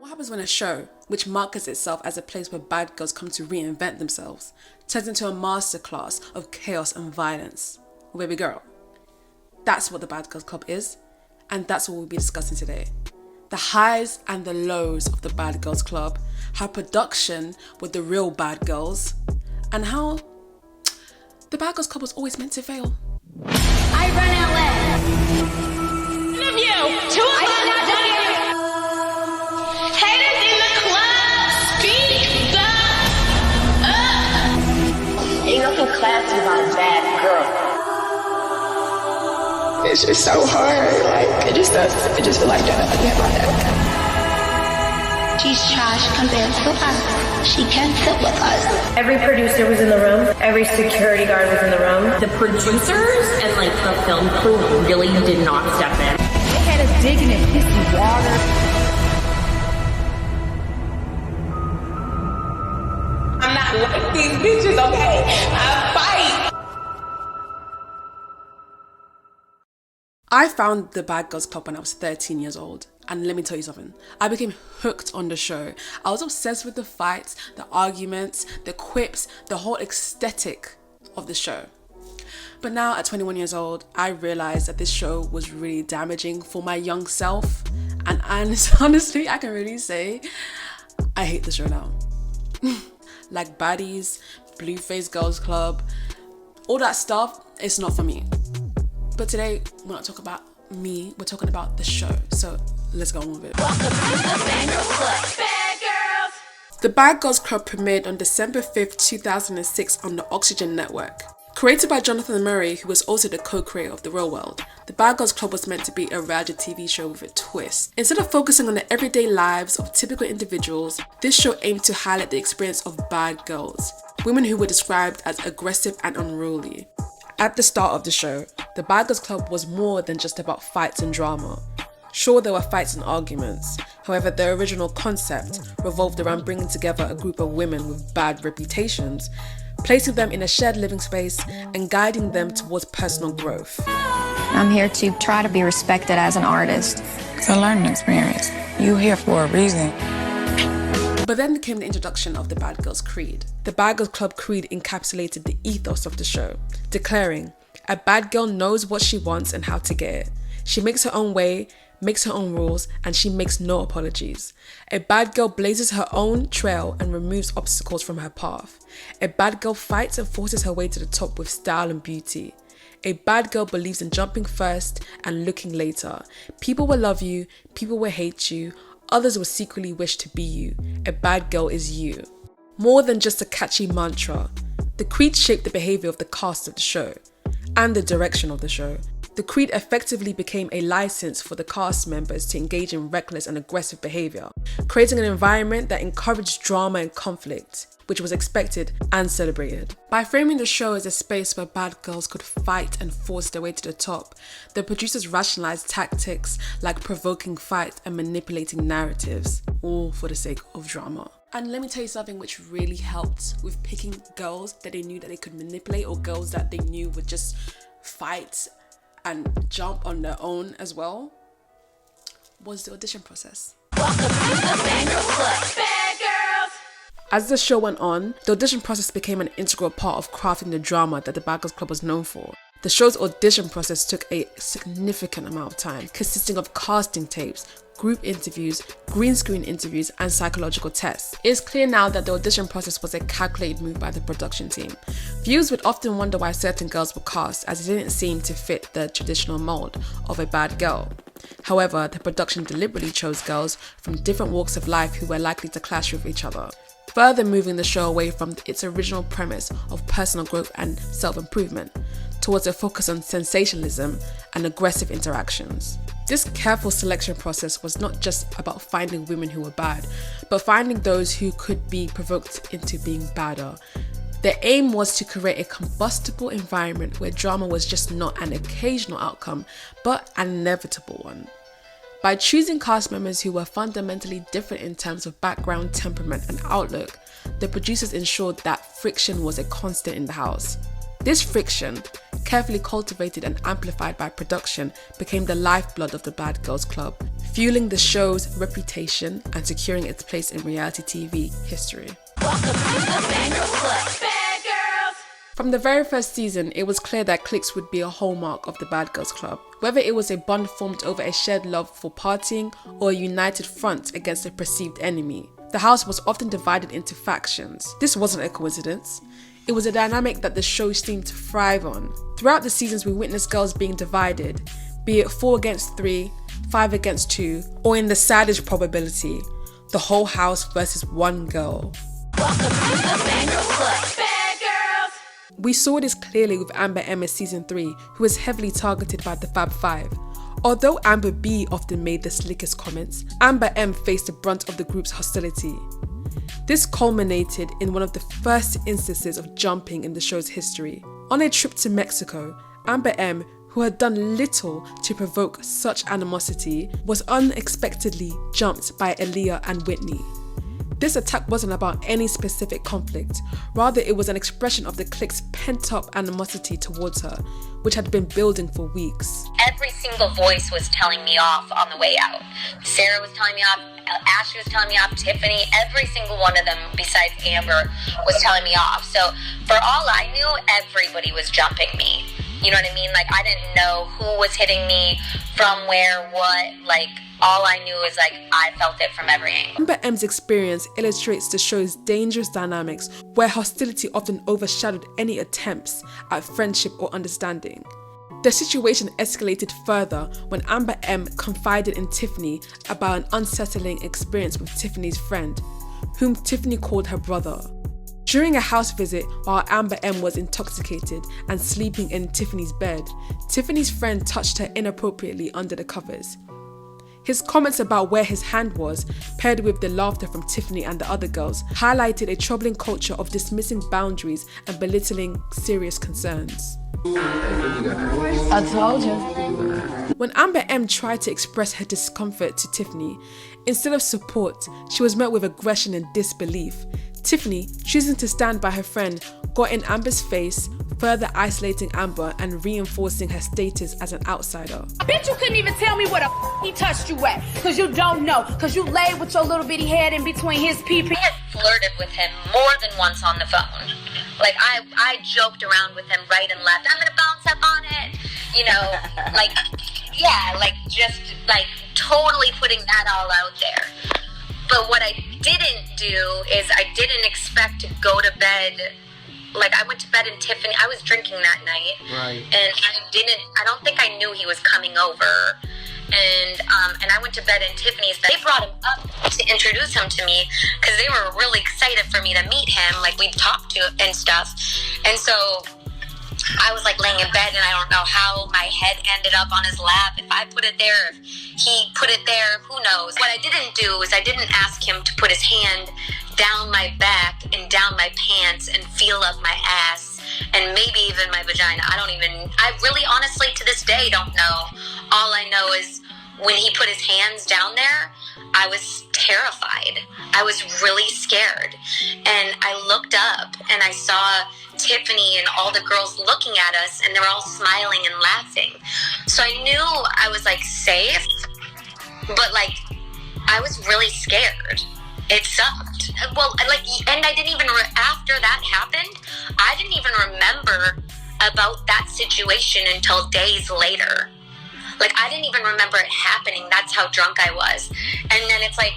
What happens when a show, which markets itself as a place where bad girls come to reinvent themselves, turns into a masterclass of chaos and violence? Well, baby girl, that's what the Bad Girls Club is, and that's what we'll be discussing today. The highs and the lows of the Bad Girls Club, how production with the real bad girls, and how the Bad Girls Club was always meant to fail. I run LA. One of you, two of us not done yet. Haters in the club, speak up. Ain't nothing classy about a bad girl. It's just so hard. Like, it just feel like that. I get my head. She's trash compared to us. She can't sit with us. Every producer was in the room. Every security guard was in the room. The producers and the film crew really did not step in. They had us digging in pissy water. I'm not like these bitches, okay? I fight. I found the Bad Girls Club when I was 13 years old. And let me tell you something, I became hooked on the show. I was obsessed with the fights, the arguments, the quips, the whole aesthetic of the show. But now at 21 years old, I realized that this show was really damaging for my young self. And honestly, I can really say, I hate the show now. Like Baddies, Blueface Girls Club, all that stuff, it's not for me. But today, we're not talking about me, we're talking about the show. So let's go on with it. Welcome to the Bad Girls Club. Bad Girls. The Bad Girls Club premiered on December 5th, 2006 on the Oxygen network. Created by Jonathan Murray, who was also the co-creator of The Real World, The Bad Girls Club was meant to be a reality TV show with a twist. Instead of focusing on the everyday lives of typical individuals, this show aimed to highlight the experience of bad girls, women who were described as aggressive and unruly. At the start of the show, the Bad Girls Club was more than just about fights and drama. Sure, there were fights and arguments. However, the original concept revolved around bringing together a group of women with bad reputations, placing them in a shared living space and guiding them towards personal growth. I'm here to try to be respected as an artist. It's a learning experience. You're here for a reason. But then came the introduction of the Bad Girls Creed. The Bad Girls Club Creed encapsulated the ethos of the show, declaring, "A bad girl knows what she wants and how to get it. She makes her own way, makes her own rules, and she makes no apologies. A bad girl blazes her own trail and removes obstacles from her path. A bad girl fights and forces her way to the top with style and beauty. A bad girl believes in jumping first and looking later. People will love you, people will hate you, others will secretly wish to be you. A bad girl is you." More than just a catchy mantra, the creed shaped the behaviour of the cast of the show and the direction of the show. The creed effectively became a license for the cast members to engage in reckless and aggressive behaviour, creating an environment that encouraged drama and conflict, which was expected and celebrated. By framing the show as a space where bad girls could fight and force their way to the top, the producers rationalized tactics like provoking fights and manipulating narratives, all for the sake of drama. And let me tell you something which really helped with picking girls that they knew that they could manipulate, or girls that they knew would just fight and jump on their own as well, was the audition process. Welcome to the Bad Girls Club. Bad Girls. As the show went on, the audition process became an integral part of crafting the drama that the Bad Girls Club was known for. The show's audition process took a significant amount of time, consisting of casting tapes, group interviews, green screen interviews, and psychological tests. It's clear now that the audition process was a calculated move by the production team. Viewers would often wonder why certain girls were cast, as it didn't seem to fit the traditional mold of a bad girl. However, the production deliberately chose girls from different walks of life who were likely to clash with each other, further moving the show away from its original premise of personal growth and self-improvement towards a focus on sensationalism and aggressive interactions. This careful selection process was not just about finding women who were bad, but finding those who could be provoked into being badder. The aim was to create a combustible environment where drama was just not an occasional outcome, but an inevitable one. By choosing cast members who were fundamentally different in terms of background, temperament, and outlook, the producers ensured that friction was a constant in the house. This friction carefully cultivated and amplified by production, became the lifeblood of the Bad Girls Club, fueling the show's reputation and securing its place in reality TV history. From the very first season, it was clear that cliques would be a hallmark of the Bad Girls Club. Whether it was a bond formed over a shared love for partying or a united front against a perceived enemy, the house was often divided into factions. This wasn't a coincidence. It was a dynamic that the show seemed to thrive on. Throughout the seasons, we witnessed girls being divided, be it 4 against 3, 5 against 2, or in the saddest probability, the whole house versus one girl. We saw this clearly with Amber M in season 3, who was heavily targeted by the Fab Five. Although Amber B often made the slickest comments, Amber M faced the brunt of the group's hostility. This culminated in one of the first instances of jumping in the show's history. On a trip to Mexico, Amber M, who had done little to provoke such animosity, was unexpectedly jumped by Aaliyah and Whitney. This attack wasn't about any specific conflict, rather it was an expression of the clique's pent-up animosity towards her, which had been building for weeks. Every single voice was telling me off on the way out. Sarah was telling me off, Ashley was telling me off, Tiffany, every single one of them besides Amber was telling me off. So for all I knew, everybody was jumping me. You know what I mean? Like, I didn't know who was hitting me, from where, what, like, all I knew is, like, I felt it from every angle. Amber M's experience illustrates the show's dangerous dynamics, where hostility often overshadowed any attempts at friendship or understanding. The situation escalated further when Amber M confided in Tiffany about an unsettling experience with Tiffany's friend, whom Tiffany called her brother. During a house visit while Amber M was intoxicated and sleeping in Tiffany's bed, Tiffany's friend touched her inappropriately under the covers. His comments about where his hand was, paired with the laughter from Tiffany and the other girls, highlighted a troubling culture of dismissing boundaries and belittling serious concerns. I told you. When Amber M tried to express her discomfort to Tiffany, instead of support, she was met with aggression and disbelief. Tiffany, choosing to stand by her friend, got in Amber's face, further isolating Amber and reinforcing her status as an outsider. I bet you couldn't even tell me where the he touched you at, because you don't know, because you laid with your little bitty head in between his pee-pee. I had flirted with him more than once on the phone. Like, I joked around with him right and left. I'm gonna bounce up on it. You know, like, yeah, like, just, like, totally putting that all out there. But what I didn't do is I didn't expect to go to bed. Like, I went to bed and Tiffany, I was drinking that night. Right. And I don't think I knew he was coming over. And I went to bed in Tiffany's bed. They brought him up to introduce him to me because they were really excited for me to meet him. Like, we'd talked to and stuff. And so I was like laying in bed and I don't know how my head ended up on his lap. If I put it there, if he put it there, who knows? What I didn't do is I didn't ask him to put his hand down my back and down my pants and feel up my ass and maybe even my vagina. I really honestly to this day don't know. All I know is when he put his hands down there, I was terrified. I was really scared. And I looked up and I saw Tiffany and all the girls looking at us and they were all smiling and laughing. So I knew I was like safe, but like I was really scared. It sucked. Well, like, and I didn't even, after that happened, I didn't even remember about that situation until days later. Like, I didn't even remember it happening. That's how drunk I was. And then it's like,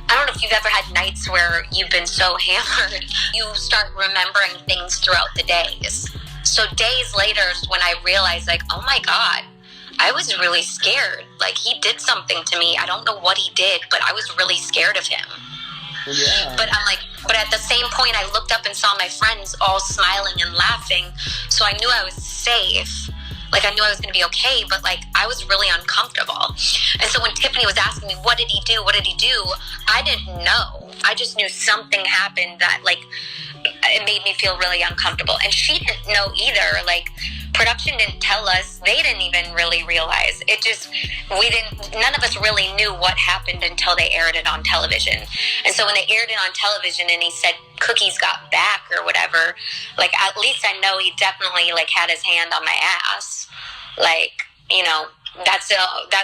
I don't know if you've ever had nights where you've been so hammered, you start remembering things throughout the days. So days later is when I realized, like, oh my God, I was really scared. Like, he did something to me. I don't know what he did, but I was really scared of him. Yeah. But I'm like, but at the same point, I looked up and saw my friends all smiling and laughing. So I knew I was safe. Like, I knew I was going to be okay, but, like, I was really uncomfortable. And so when Tiffany was asking me, what did he do? What did he do? I didn't know. I just knew something happened that, like, it made me feel really uncomfortable. And she didn't know either. Like, production didn't tell us. They didn't even really realize. None of us really knew what happened until they aired it on television. And so when they aired it on television and he said Cookie's got back or whatever, like, at least I know he definitely, like, had his hand on my ass. Like, you know, that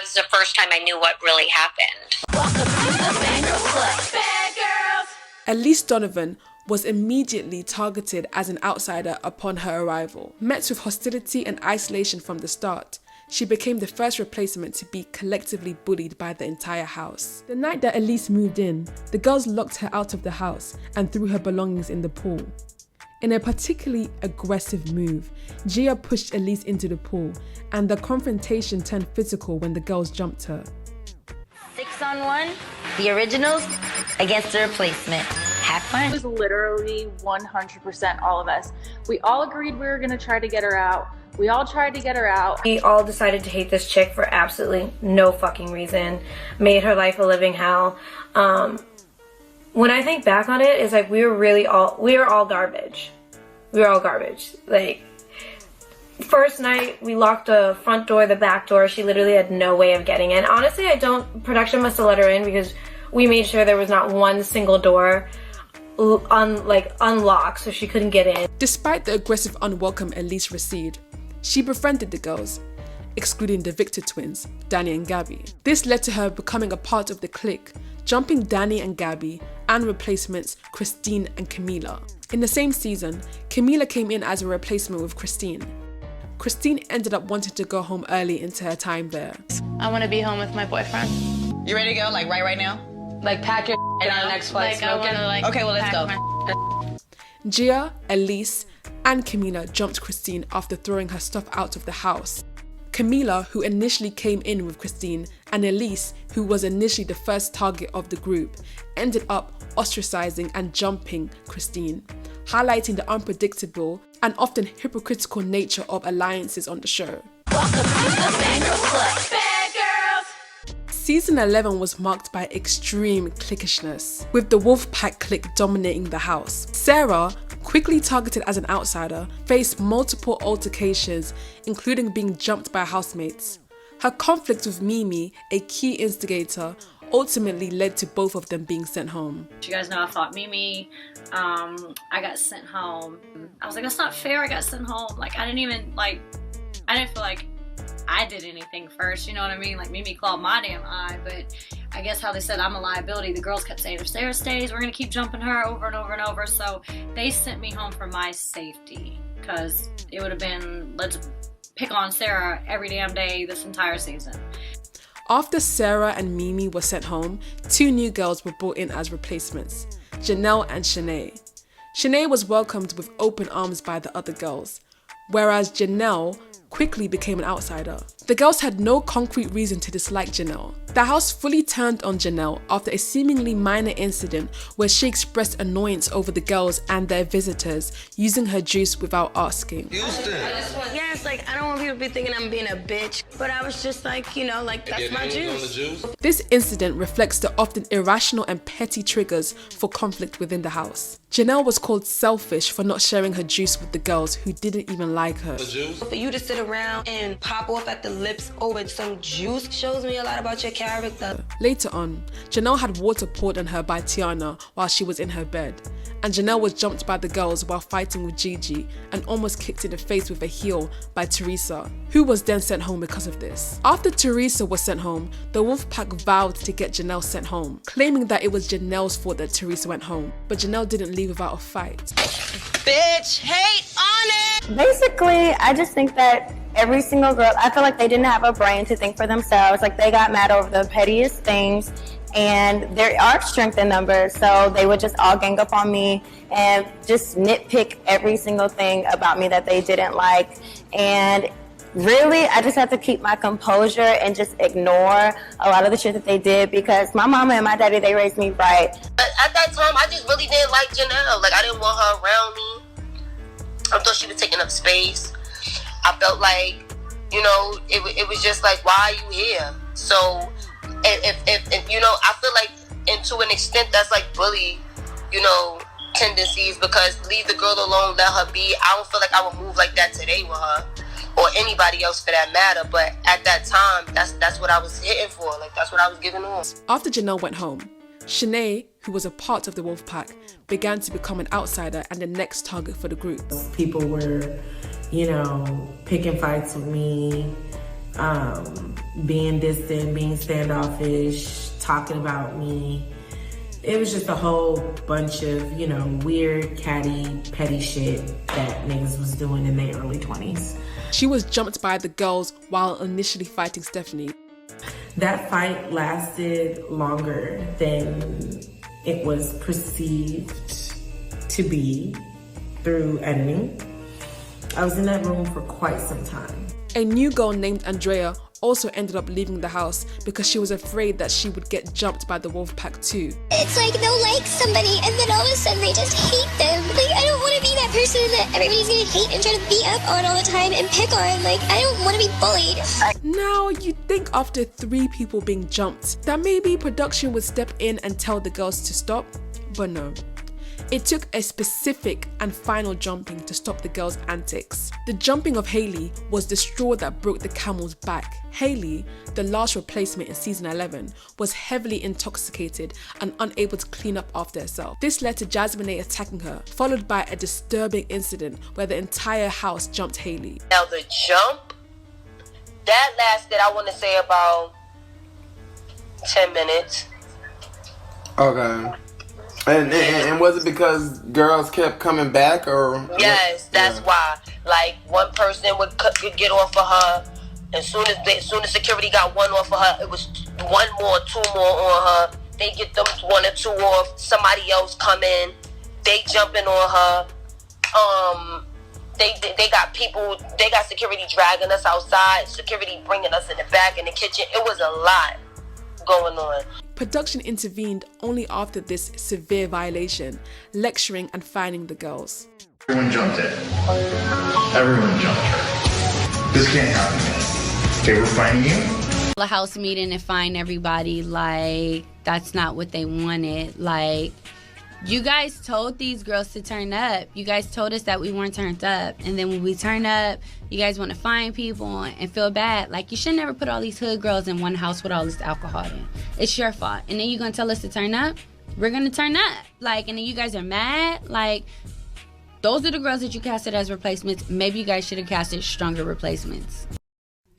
was the first time I knew what really happened. Welcome to the Fangirl Club. Bad girls. Elise Donovan was immediately targeted as an outsider upon her arrival. Met with hostility and isolation from the start, she became the first replacement to be collectively bullied by the entire house. The night that Elise moved in, the girls locked her out of the house and threw her belongings in the pool. In a particularly aggressive move, Gia pushed Elise into the pool, and the confrontation turned physical when the girls jumped her. 6-on-1, the originals against the replacement. Have fun. It was literally 100% all of us. We all agreed we were gonna try to get her out. We all tried to get her out. We all decided to hate this chick for absolutely no fucking reason. Made her life a living hell. When I think back on it, it's like we were all garbage. We were all garbage. Like, first night, we locked the front door, the back door. She literally had no way of getting in. Honestly, production must have let her in because we made sure there was not one single door unlocked so she couldn't get in. Despite the aggressive unwelcome Elise received, she befriended the girls, excluding the Victor twins, Danny and Gabby. This led to her becoming a part of the clique, jumping Danny and Gabby and replacements Christine and Camila. In the same season, Camila came in as a replacement with Christine. Christine ended up wanting to go home early into her time there. I want to be home with my boyfriend. You ready to go? Like right now? Like pack your and on the next flight smoking? Okay, well, let's go. Gia, Elise, and Camila jumped Christine after throwing her stuff out of the house. Camila, who initially came in with Christine, and Elise, who was initially the first target of the group, ended up ostracizing and jumping Christine, highlighting the unpredictable and often hypocritical nature of alliances on the show. Welcome to the Fangirl Club. Bad girls. Season 11 was marked by extreme cliquishness, with the Wolfpack clique dominating the house. Sarah, quickly targeted as an outsider, faced multiple altercations, including being jumped by housemates. Her conflict with Mimi, a key instigator, ultimately led to both of them being sent home. You guys know I fought Mimi. I got sent home. I was like, that's not fair, I got sent home. Like, I didn't feel like I did anything first, you know what I mean? Like, Mimi clawed my damn eye, but I guess how they said I'm a liability, the girls kept saying, if Sarah stays, we're gonna keep jumping her over and over and over. So they sent me home for my safety, because it would have been, let's pick on Sarah every damn day this entire season. After Sarah and Mimi were sent home, two new girls were brought in as replacements, Janelle and Shanae. Shanae was welcomed with open arms by the other girls, whereas Janelle quickly became an outsider. The girls had no concrete reason to dislike Janelle. The house fully turned on Janelle after a seemingly minor incident where she expressed annoyance over the girls and their visitors using her juice without asking. Yes, like, I don't want people to be thinking I'm being a bitch, but I was just like, you know, like, that's my juice. This incident reflects the often irrational and petty triggers for conflict within the house. Janelle was called selfish for not sharing her juice with the girls who didn't even like her. For you to sit around and pop off at the lips over some juice shows me a lot about your character. Later on, Janelle had water poured on her by Tiana while she was in her bed, and Janelle was jumped by the girls while fighting with Gigi and almost kicked in the face with a heel by Teresa, who was then sent home because of this. After Teresa was sent home, the Wolfpack vowed to get Janelle sent home, claiming that it was Janelle's fault that Teresa went home, but Janelle didn't leave without a fight. Bitch, hate on it! Basically, I just think that every single girl, I feel like they didn't have a brain to think for themselves. Like, they got mad over the pettiest things, and there are strength in numbers, so they would just all gang up on me and just nitpick every single thing about me that they didn't like. And really, I just had to keep my composure and just ignore a lot of the shit that they did, because my mama and my daddy, they raised me right. But at that time, I just really didn't like Janelle. Like, I didn't want her around me. I thought she was taking up space. I felt like, you know, it was just like, why are you here? So, if you know, I feel like, and to an extent, that's like bully, you know, tendencies, because leave the girl alone, let her be. I don't feel like I would move like that today with her. or anybody else for that matter. But at that time, that's what I was hitting for. Like, that's what I was giving on. After Janelle went home, Shanae, who was a part of the Wolfpack, began to become an outsider and the next target for the group. People were, you know, picking fights with me, being distant, being standoffish, talking about me. It was just a whole bunch of, you know, weird, catty, petty shit that niggas was doing in their early 20s. She was jumped by the girls while initially fighting Stephanie. That fight lasted longer than it was perceived to be through editing. I was in that room for quite some time. A new girl named Andrea also ended up leaving the house because she was afraid that she would get jumped by the Wolfpack too. It's like they'll like somebody and then all of a sudden they just hate them. Like, I don't want to be that person that everybody's gonna hate and try to beat up on all the time and pick on. Like, I don't want to be bullied. Now, you'd think after 3 people being jumped that maybe production would step in and tell the girls to stop, but no. It took a specific and final jumping to stop the girls' antics. The jumping of Hailey was the straw that broke the camel's back. Hailey, the last replacement in season 11, was heavily intoxicated and unable to clean up after herself. This led to Jasmine attacking her, followed by a disturbing incident where the entire house jumped Hailey. Now the jump, that lasted, I want to say, about 10 minutes. Okay. And was it because girls kept coming back, or? Yes, that's why. Like, one person would get off of her, and soon as security got one off of her, it was 1 more, 2 more on her. They get them 1 or 2 off. Somebody else come in, they jumping on her. They got people. They got security dragging us outside. Security bringing us in the back in the kitchen. It was a lot going on. Production intervened only after this severe violation, lecturing and fining the girls. Everyone jumped it. Everyone jumped her. This can't happen. They were fining you? A house meeting and fine everybody, like, that's not what they wanted. Like, you guys told these girls to turn up. You guys told us that we weren't turned up. And then when we turn up, you guys want to fine people and feel bad. Like, you should never put all these hood girls in one house with all this alcohol in. It's your fault. And then you're going to tell us to turn up? We're going to turn up. Like, and then you guys are mad? Like, those are the girls that you casted as replacements. Maybe you guys should have casted stronger replacements.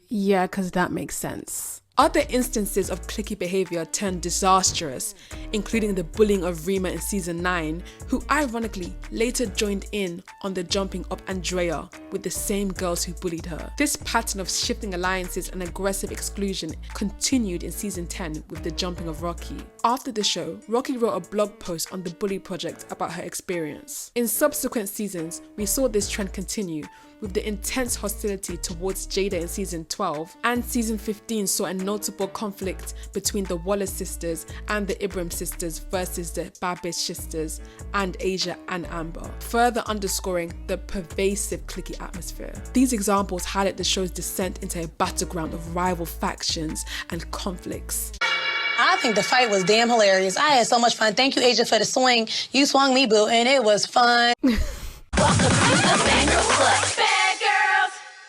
Yeah, because that makes sense. Other instances of cliquey behaviour turned disastrous, including the bullying of Rima in season 9, who ironically later joined in on the jumping of Andrea with the same girls who bullied her. This pattern of shifting alliances and aggressive exclusion continued in season 10 with the jumping of Rocky. After the show, Rocky wrote a blog post on the Bully Project about her experience. In subsequent seasons, we saw this trend continue, with the intense hostility towards Jada in season 12, and season 15 saw a notable conflict between the Wallace sisters and the Ibrahim sisters versus the Babish sisters and Asia and Amber, further underscoring the pervasive cliquey atmosphere. These examples highlight the show's descent into a battleground of rival factions and conflicts. I think the fight was damn hilarious. I had so much fun. Thank you, Asia, for the swing. You swung me, boo, and it was fun.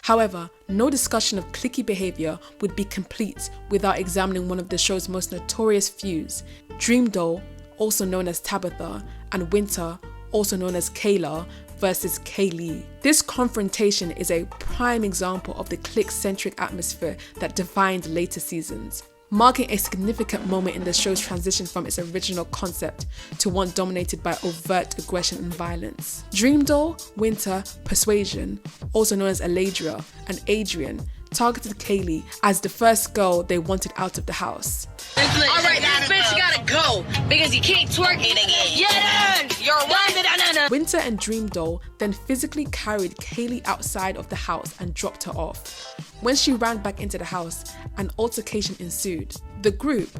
However, no discussion of cliquey behaviour would be complete without examining one of the show's most notorious feuds, Dream Doll, also known as Tabitha, and Winter, also known as Kayla, versus Kaylee. This confrontation is a prime example of the clique-centric atmosphere that defined later seasons, marking a significant moment in the show's transition from its original concept to one dominated by overt aggression and violence. Dream Doll, Winter, Persuasion, also known as Aladria, and Adrian targeted Kaylee as the first girl they wanted out of the house. Alright, this bitch gotta go because you can't twerk it again. Yeah, you're right. Winter and Dream Doll then physically carried Kaylee outside of the house and dropped her off. When she ran back into the house, an altercation ensued. The group,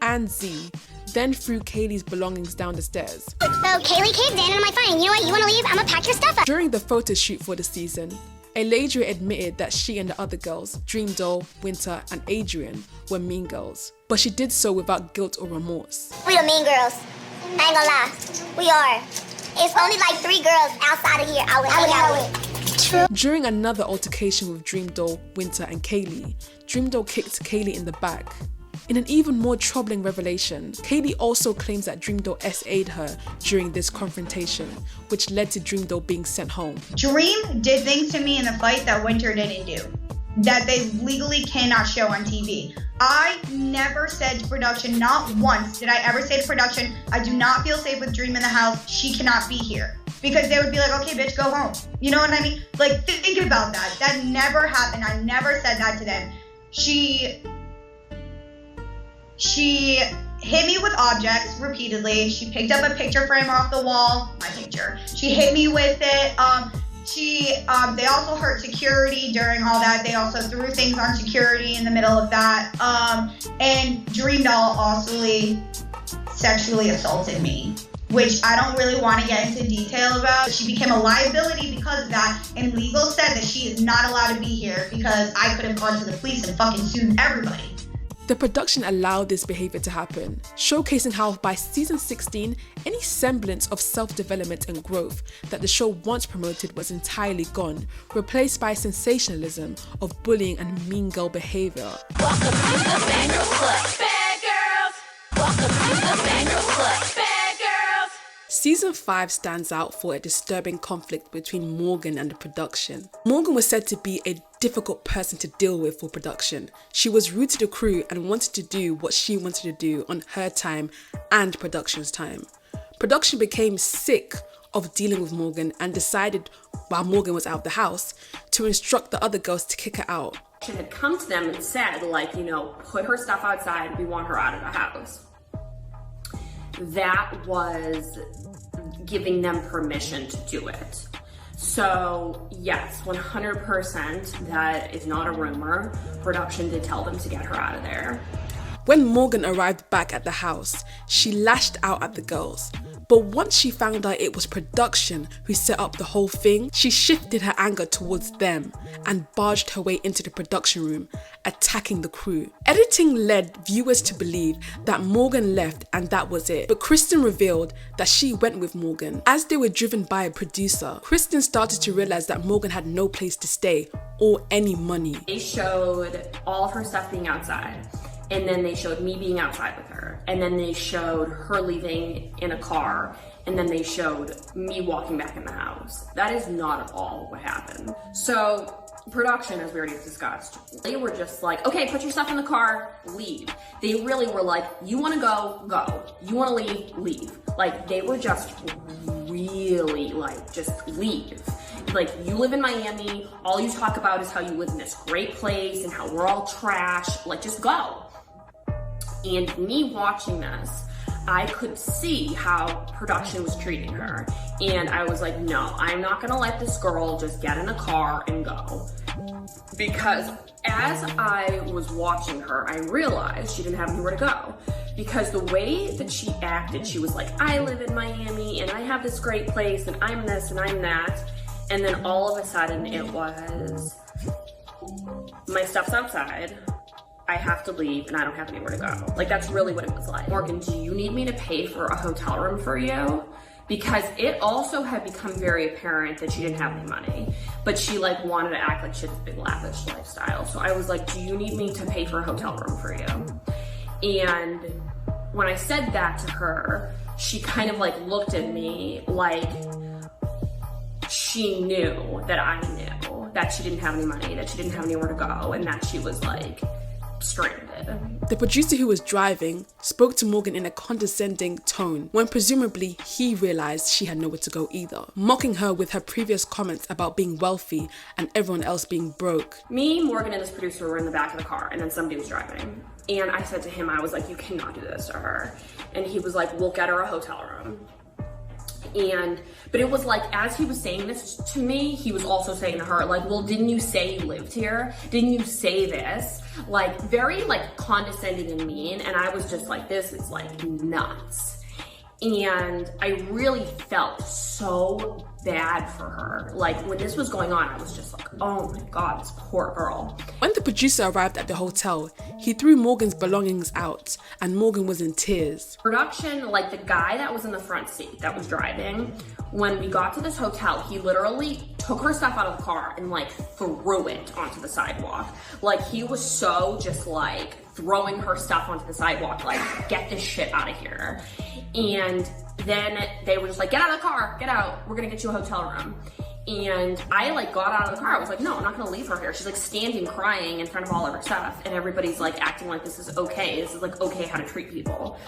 and Z, then threw Kaylee's belongings down the stairs. So Kaylee caved in and I'm like, fine, you know what, you wanna leave? I'm gonna pack your stuff up. During the photo shoot for the season, Aladria admitted that she and the other girls, Dream Doll, Winter, and Adrian, were mean girls. But she did so without guilt or remorse. We the mean girls. I ain't gonna lie. We are. It's only like 3 girls outside of here I would hang out with. During another altercation with Dream Doll, Winter and Kaylee, Dream Doll kicked Kaylee in the back. In an even more troubling revelation, Kaylee also claims that Dream Doll SA'd her during this confrontation, which led to Dream Doll being sent home. Dream did things to me in the fight that Winter didn't do, that they legally cannot show on TV. I never said to production, not once did I ever say to production, I do not feel safe with Dream in the house, she cannot be here. Because they would be like, okay, bitch, go home. You know what I mean? Like, think about that. That never happened. I never said that to them. She hit me with objects repeatedly. She picked up a picture frame off the wall, my picture. She hit me with it. They also hurt security during all that. They also threw things on security in the middle of that. And Dream Doll also sexually assaulted me, which I don't really want to get into detail about. She became a liability because of that, and legal said that she is not allowed to be here because I could have gone to the police and fucking sued everybody. The production allowed this behaviour to happen, showcasing how by season 16, any semblance of self-development and growth that the show once promoted was entirely gone, replaced by sensationalism of bullying and mean girl behaviour. Welcome to the Bad Girls Club. Bad girls. Welcome to the Bad Girls Club. Bad girls. Season 5 stands out for a disturbing conflict between Morgan and the production. Morgan was said to be a difficult person to deal with for production. She was rude to the crew and wanted to do what she wanted to do on her time and production's time. Production became sick of dealing with Morgan and decided, while Morgan was out of the house, to instruct the other girls to kick her out. She had come to them and said, like, you know, put her stuff outside, we want her out of the house. That was giving them permission to do it. So yes, 100% that is not a rumor. Production did tell them to get her out of there. When Morgan arrived back at the house, she lashed out at the girls. But once she found out it was production who set up the whole thing, she shifted her anger towards them and barged her way into the production room, attacking the crew. Editing led viewers to believe that Morgan left and that was it. But Kristen revealed that she went with Morgan. As they were driven by a producer, Kristen started to realize that Morgan had no place to stay or any money. They showed all of her stuff being outside. And then they showed me being outside with her. And then they showed her leaving in a car. And then they showed me walking back in the house. That is not at all what happened. So production, as we already discussed, they were just like, okay, put your stuff in the car, leave. They really were like, you wanna go, go. You wanna leave, leave. Like, they were just really like, just leave. Like, you live in Miami, all you talk about is how you live in this great place and how we're all trash. Like, just go. And me watching this, I could see how production was treating her. And I was like, no, I'm not gonna let this girl just get in a car and go. Because as I was watching her, I realized she didn't have anywhere to go. Because the way that she acted, she was like, I live in Miami and I have this great place and I'm this and I'm that. And then all of a sudden it was, my stuff's outside, I have to leave and I don't have anywhere to go. Like, that's really what it was like. Morgan, do you need me to pay for a hotel room for you? Because it also had become very apparent that she didn't have any money, but she like wanted to act like she had this big lavish lifestyle. So I was like, do you need me to pay for a hotel room for you? And when I said that to her, she kind of like looked at me like she knew that I knew that she didn't have any money, that she didn't have anywhere to go, and that she was like stranded. The producer who was driving spoke to Morgan in a condescending tone when presumably he realized she had nowhere to go either, mocking her with her previous comments about being wealthy and everyone else being broke. Me, Morgan, and this producer were in the back of the car, and then somebody was driving. And I said to him, I was like, you cannot do this to her. And he was like, we'll get her a hotel room. But it was like, as he was saying this to me, he was also saying to her, like, well, didn't you say you lived here? Didn't you say this? Like, very like condescending and mean. And I was just like, this is like nuts. And I really felt so bad for her. Like, when this was going on, I was just like, oh my God, this poor girl. When the producer arrived at the hotel, he threw Morgan's belongings out, and Morgan was in tears. Production, like the guy that was in the front seat that was driving, when we got to this hotel, he literally took her stuff out of the car and like threw it onto the sidewalk. Like, he was so just like throwing her stuff onto the sidewalk, like, get this shit out of here. And then they were just like, get out of the car, get out, we're gonna get you a hotel room. And I like got out of the car. I was like, no, I'm not gonna leave her here. She's like standing crying in front of all of her stuff, and everybody's like acting like this is okay. This is like okay how to treat people.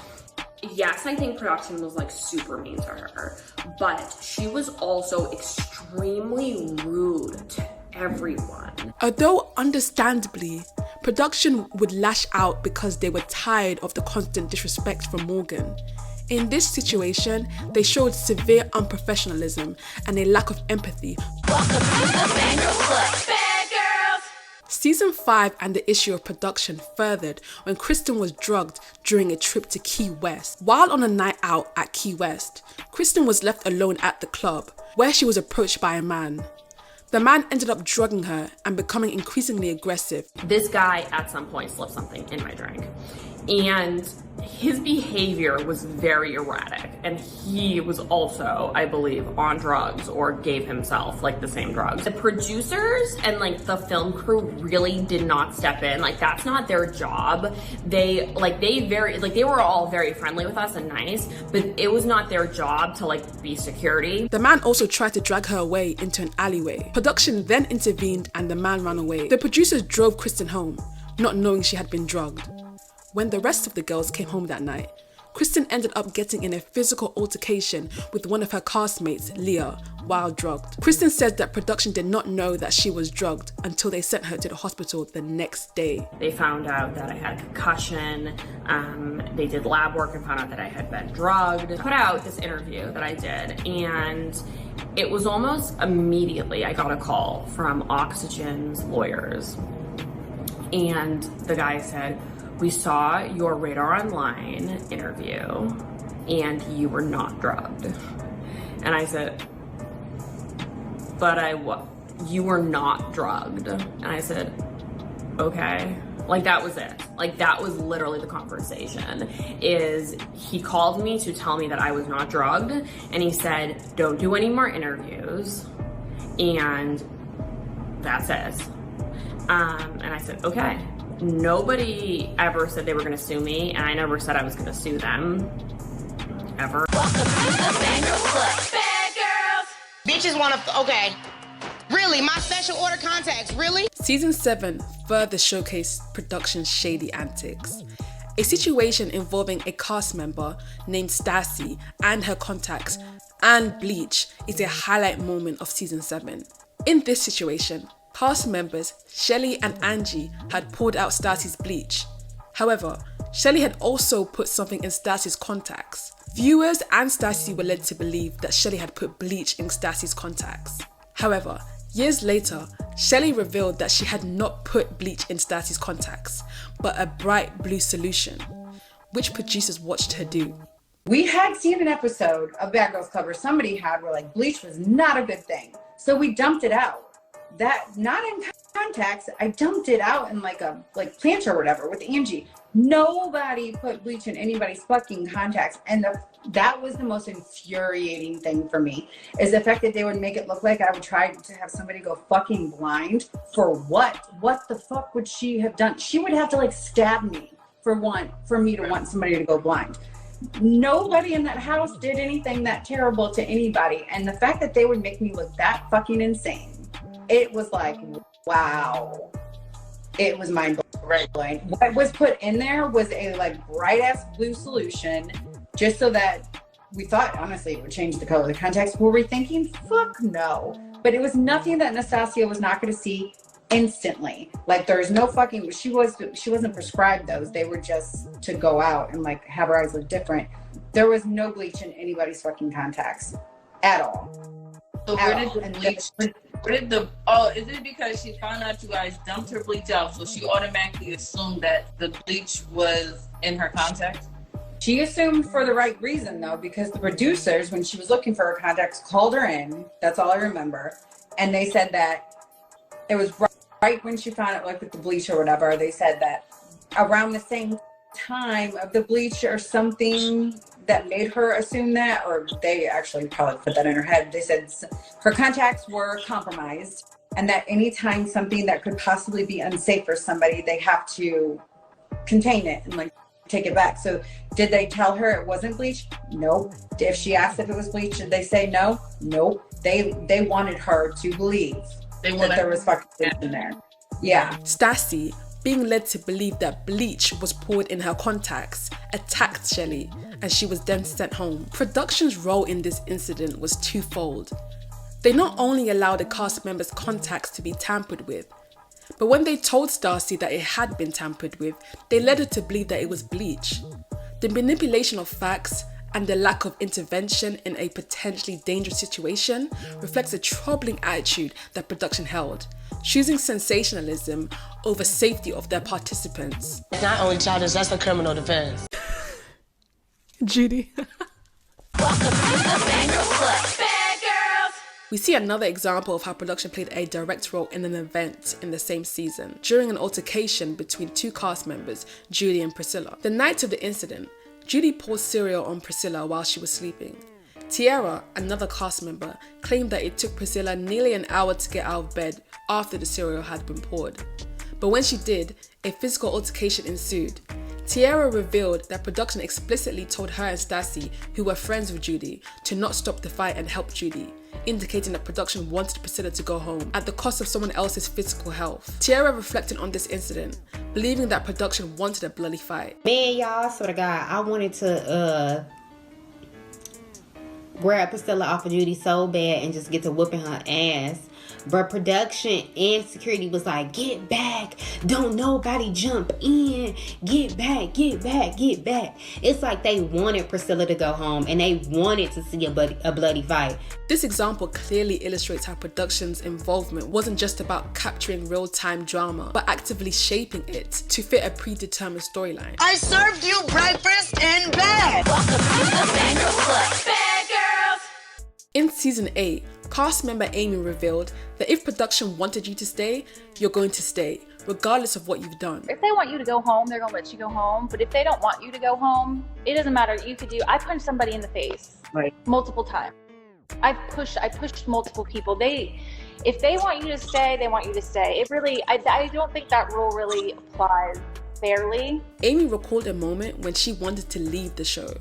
Yes, I think production was like super mean to her, but she was also extremely rude to everyone. Although understandably, production would lash out because they were tired of the constant disrespect from Morgan. In this situation, they showed severe unprofessionalism and a lack of empathy. Welcome to the Fangirl Club, bad girls. Season 5 and the issue of production furthered when Kristen was drugged during a trip to Key West. While on a night out at Key West, Kristen was left alone at the club, where she was approached by a man. The man ended up drugging her and becoming increasingly aggressive. This guy at some point slipped something in my drink, and his behavior was very erratic, and he was also, I believe, on drugs or gave himself like the same drugs. The producers and like the film crew really did not step in. Like, that's not their job. They were all very friendly with us and nice, but it was not their job to like be security. The man also tried to drag her away into an alleyway. Production then intervened and the man ran away. The producers drove Kristen home, not knowing she had been drugged. When the rest of the girls came home that night, Kristen ended up getting in a physical altercation with one of her castmates, Leah, while drugged. Kristen said that production did not know that she was drugged until they sent her to the hospital the next day. They found out that I had a concussion. They did lab work and found out that I had been drugged. I put out this interview that I did, and it was almost immediately I got a call from Oxygen's lawyers. And the guy said, we saw your Radar Online interview and you were not drugged. And I said, but you were not drugged. And I said, okay. Like, that was it. Like, that was literally the conversation. Is he called me to tell me that I was not drugged, and he said, don't do any more interviews, and that's it. And I said, okay. Nobody ever said they were gonna sue me, and I never said I was gonna sue them, ever. Welcome to the Fangirl Club, bad girls. Bitches wanna, okay. Really, my special order contacts, really? Season 7 further showcased production's shady antics. A situation involving a cast member named Stassi and her contacts and bleach is a highlight moment of season 7. In this situation, cast members Shelly and Angie had poured out Stassi's bleach. However, Shelly had also put something in Stassi's contacts. Viewers and Stassi were led to believe that Shelly had put bleach in Stassi's contacts. However, years later, Shelly revealed that she had not put bleach in Stassi's contacts, but a bright blue solution, which producers watched her do. We had seen an episode of Bad Girls Club where somebody had where like bleach was not a good thing. So we dumped it out. That, not in contacts, I dumped it out in like a plant or whatever with Angie. Nobody put bleach in anybody's fucking contacts. And that was the most infuriating thing for me, is the fact that they would make it look like I would try to have somebody go fucking blind. For what? What the fuck would she have done? She would have to like stab me for me to want somebody to go blind. Nobody in that house did anything that terrible to anybody. And the fact that they would make me look that fucking insane, it was like, wow. It was mind-blowing. What was put in there was a like bright-ass blue solution, just so that we thought, honestly, it would change the color of the contacts. Were we thinking? Fuck no. But it was nothing that Nastasia was not going to see instantly. Like, there's no fucking, she wasn't prescribed those. They were just to go out and like have her eyes look different. There was no bleach in anybody's fucking contacts at all. So where did is it because she found out you guys dumped her bleach out, so she automatically assumed that the bleach was in her contacts? She assumed for the right reason, though, because the producers, when she was looking for her contacts, called her in. That's all I remember. And they said that it was right when she found out, like with the bleach or whatever, they said that around the same time of the bleach or something that made her assume that, or they actually probably put that in her head. They said her contacts were compromised and that anytime something that could possibly be unsafe for somebody, they have to contain it and like take it back. So did they tell her it wasn't bleach? Nope. If she asked if it was bleach, did they say no? Nope. They wanted her to believe that there was fucking bleach in there. Yeah. Stassi, being led to believe that bleach was poured in her contacts, attacked Shelly, and she was then sent home. Production's role in this incident was twofold. They not only allowed the cast members' contacts to be tampered with, but when they told Stassi that it had been tampered with, they led her to believe that it was bleach. The manipulation of facts and the lack of intervention in a potentially dangerous situation reflects a troubling attitude that production held, choosing sensationalism over safety of their participants. Not only childish, that's a criminal defense. Judy. Welcome to the Fangirl Club, bad girls. We see another example of how production played a direct role in an event in the same season, during an altercation between two cast members, Judy and Priscilla. The night of the incident, Judy poured cereal on Priscilla while she was sleeping. Tiara, another cast member, claimed that it took Priscilla nearly an hour to get out of bed after the cereal had been poured. But when she did, a physical altercation ensued. Tiara revealed that production explicitly told her and Stassi, who were friends with Judy, to not stop the fight and help Judy, indicating that production wanted Priscilla to go home at the cost of someone else's physical health. Tiara reflected on this incident, believing that production wanted a bloody fight. Man, y'all, swear to God, I wanted to grab Priscilla off of Judy so bad and just get to whooping her ass. But production and security was like, get back. Don't nobody jump in. Get back, get back, get back. It's like they wanted Priscilla to go home and they wanted to see a bloody fight. This example clearly illustrates how production's involvement wasn't just about capturing real-time drama, but actively shaping it to fit a predetermined storyline. I served you breakfast in bed. Welcome to the Fangirl Club, bad girls. In season 8, cast member Amy revealed that if production wanted you to stay, you're going to stay, regardless of what you've done. If they want you to go home, they're gonna let you go home. But if they don't want you to go home, it doesn't matter. I punched somebody in the face multiple times. I pushed multiple people. If they want you to stay, they want you to stay. It really, I don't think that rule really applies fairly. Amy recalled a moment when she wanted to leave the show,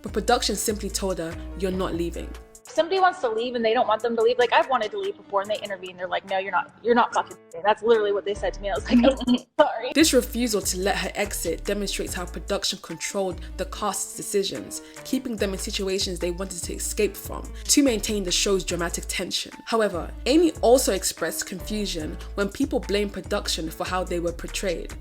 but production simply told her, you're not leaving. If somebody wants to leave and they don't want them to leave, like I've wanted to leave before and they intervene. They're like, no, you're not fucking staying. That's literally what they said to me. I was like, oh, sorry. This refusal to let her exit demonstrates how production controlled the cast's decisions, keeping them in situations they wanted to escape from to maintain the show's dramatic tension. However, Amy also expressed confusion when people blamed production for how they were portrayed,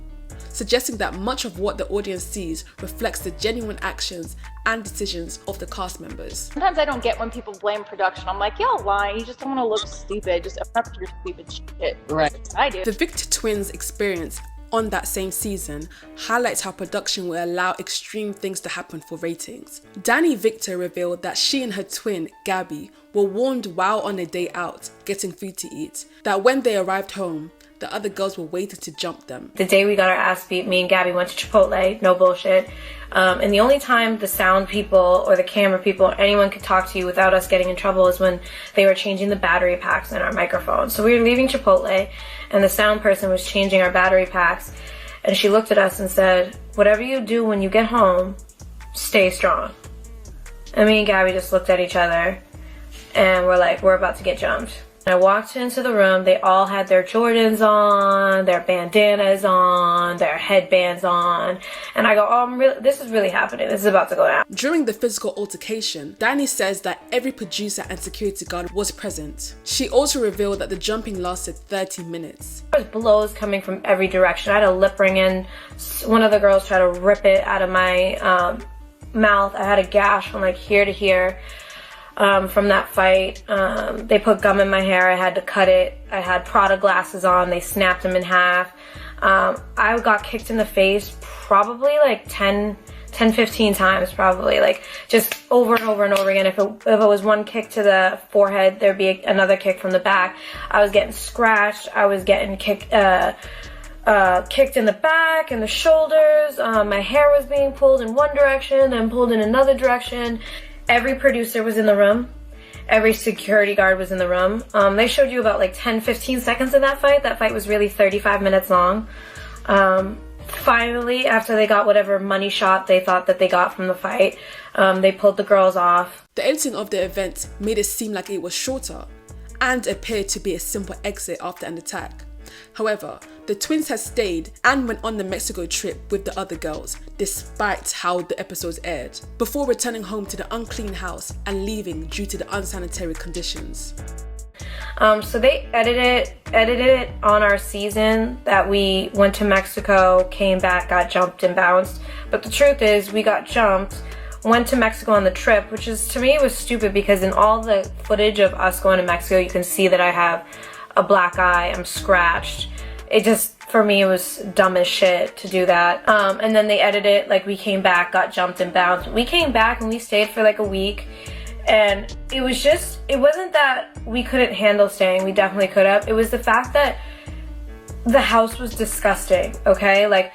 suggesting that much of what the audience sees reflects the genuine actions and decisions of the cast members. Sometimes I don't get when people blame production. I'm like, y'all lying. You just don't want to look stupid. Just own up to your stupid shit. Right. I do. The Victor twins' experience on that same season highlights how production will allow extreme things to happen for ratings. Danny Victor revealed that she and her twin, Gabby, were warned while on a day out getting food to eat, that when they arrived home, the other girls were waiting to jump them. The day we got our ass beat, me and Gabby went to Chipotle, no bullshit. And the only time the sound people or the camera people or anyone could talk to you without us getting in trouble is when they were changing the battery packs in our microphones. So we were leaving Chipotle and the sound person was changing our battery packs and she looked at us and said, whatever you do when you get home, stay strong. And me and Gabby just looked at each other and we're like, we're about to get jumped. I walked into the room, they all had their Jordans on, their bandanas on, their headbands on, and I go, oh, this is really happening, this is about to go down. During the physical altercation, Danny says that every producer and security guard was present. She also revealed that the jumping lasted 30 minutes. There was blows coming from every direction. I had a lip ring in, one of the girls tried to rip it out of my mouth. I had a gash from like here to here. From that fight. They put gum in my hair, I had to cut it. I had Prada glasses on, they snapped them in half. I got kicked in the face probably like 10 15 times probably, like just over and over and over again. If it was one kick to the forehead, there'd be another kick from the back. I was getting scratched. I was getting kicked in the back and the shoulders. My hair was being pulled in one direction and pulled in another direction. Every producer was in the room. Every security guard was in the room. They showed you about like 10-15 seconds of that fight. That fight was really 35 minutes long. Finally, after they got whatever money shot they thought that they got from the fight, they pulled the girls off. The editing of the event made it seem like it was shorter and appeared to be a simple exit after an attack. However, the twins had stayed and went on the Mexico trip with the other girls, despite how the episodes aired, before returning home to the unclean house and leaving due to the unsanitary conditions. So they edited it on our season that we went to Mexico, came back, got jumped and bounced. But the truth is, we got jumped, went to Mexico on the trip, which is, to me, was stupid because in all the footage of us going to Mexico, you can see that I have a black eye, I'm scratched. It just, for me, it was dumb as shit to do that. And then they edited it, like we came back, got jumped and bounced. We came back and we stayed for like a week. And it wasn't that we couldn't handle staying, we definitely could have. It was the fact that the house was disgusting, okay? Like,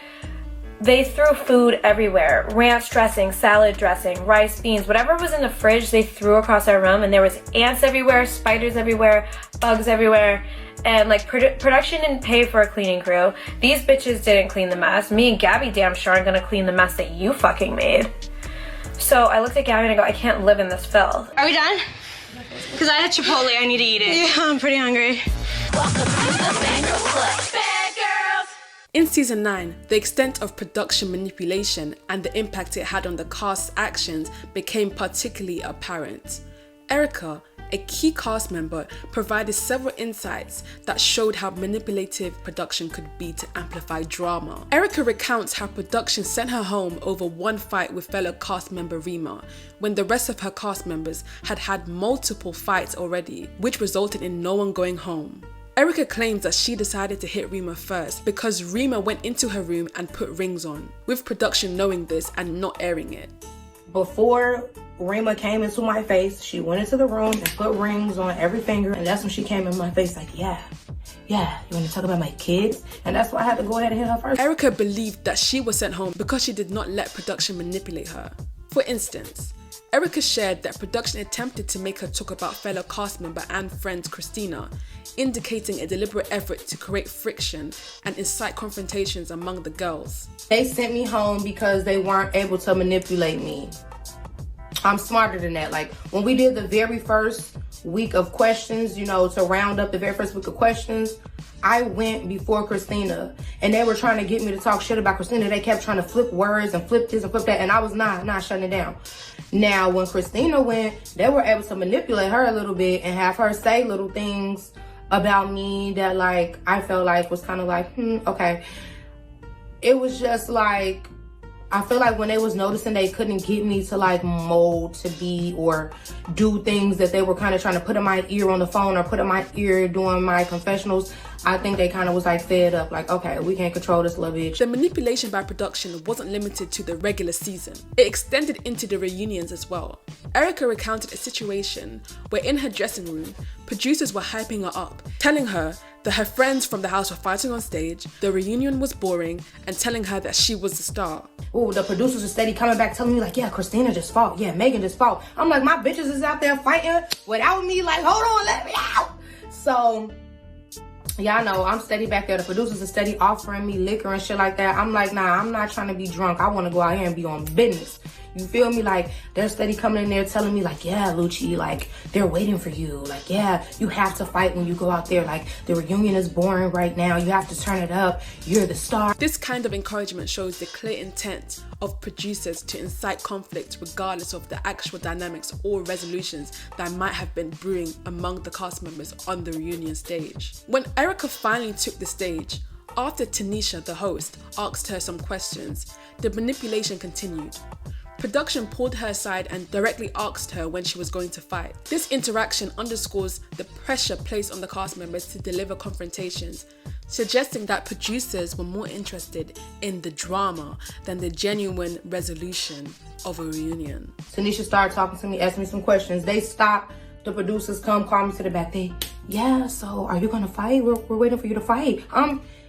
they threw food everywhere. Ranch dressing, salad dressing, rice, beans, whatever was in the fridge, they threw across our room. And there was ants everywhere, spiders everywhere, bugs everywhere. And like, production didn't pay for a cleaning crew. These bitches didn't clean the mess. Me and Gabby damn sure aren't gonna clean the mess that you fucking made. So I looked at Gabby and I go, I can't live in this filth. Are we done? Because I had Chipotle, I need to eat it. Yeah, I'm pretty hungry. Welcome to the Bangers Club, bad girls. In season 9, the extent of production manipulation and the impact it had on the cast's actions became particularly apparent. Erica, a key cast member, provided several insights that showed how manipulative production could be to amplify drama. Erica recounts how production sent her home over one fight with fellow cast member Rima, when the rest of her cast members had had multiple fights already, which resulted in no one going home. Erica claims that she decided to hit Rima first because Rima went into her room and put rings on, with production knowing this and not airing it. Before Rima came into my face, she went into the room and put rings on every finger, and that's when she came in my face like, yeah, you want to talk about my kids? And that's why I had to go ahead and hit her first. Erica believed that she was sent home because she did not let production manipulate her. For instance, Erica shared that production attempted to make her talk about fellow cast member and friend Christina, indicating a deliberate effort to create friction and incite confrontations among the girls. They sent me home because they weren't able to manipulate me. I'm smarter than that. Like, when we did the very first week of questions, to round up the very first week of questions, I went before Christina, and they were trying to get me to talk shit about Christina. They kept trying to flip words and flip this and flip that, and I was not shutting it down. Now, when Christina went, they were able to manipulate her a little bit and have her say little things about me that, like, I felt like was kind of like, okay. It was just like, I feel like when they was noticing they couldn't get me to like mold to be or do things that they were kind of trying to put in my ear on the phone or put in my ear doing my confessionals, I think they kind of was like fed up, like, okay, we can't control this little bitch. The manipulation by production wasn't limited to the regular season. It extended into the reunions as well. Erica recounted a situation where in her dressing room, producers were hyping her up, telling her that her friends from the house were fighting on stage, the reunion was boring, and telling her that she was the star. Ooh, the producers are steady coming back telling me like, yeah, Christina just fought. Yeah, Megan just fought. I'm like, my bitches is out there fighting without me. Like, hold on, let me out. So, y'all know I'm steady back there. The producers are steady offering me liquor and shit like that. I'm like, nah, I'm not trying to be drunk. I want to go out here and be on business. You feel me? Like, they're steady coming in there telling me like, yeah, Lucci, like, they're waiting for you. Like, yeah, you have to fight when you go out there. Like, the reunion is boring right now. You have to turn it up. You're the star. This kind of encouragement shows the clear intent of producers to incite conflict regardless of the actual dynamics or resolutions that might have been brewing among the cast members on the reunion stage. When Erica finally took the stage, after Tanisha, the host, asked her some questions, the manipulation continued. Production pulled her aside and directly asked her when she was going to fight. This interaction underscores the pressure placed on the cast members to deliver confrontations, suggesting that producers were more interested in the drama than the genuine resolution of a reunion. Tanisha started talking to me, asking me some questions. They stopped. The producers come, call me to the back. Yeah, so are you gonna fight? We're waiting for you to fight.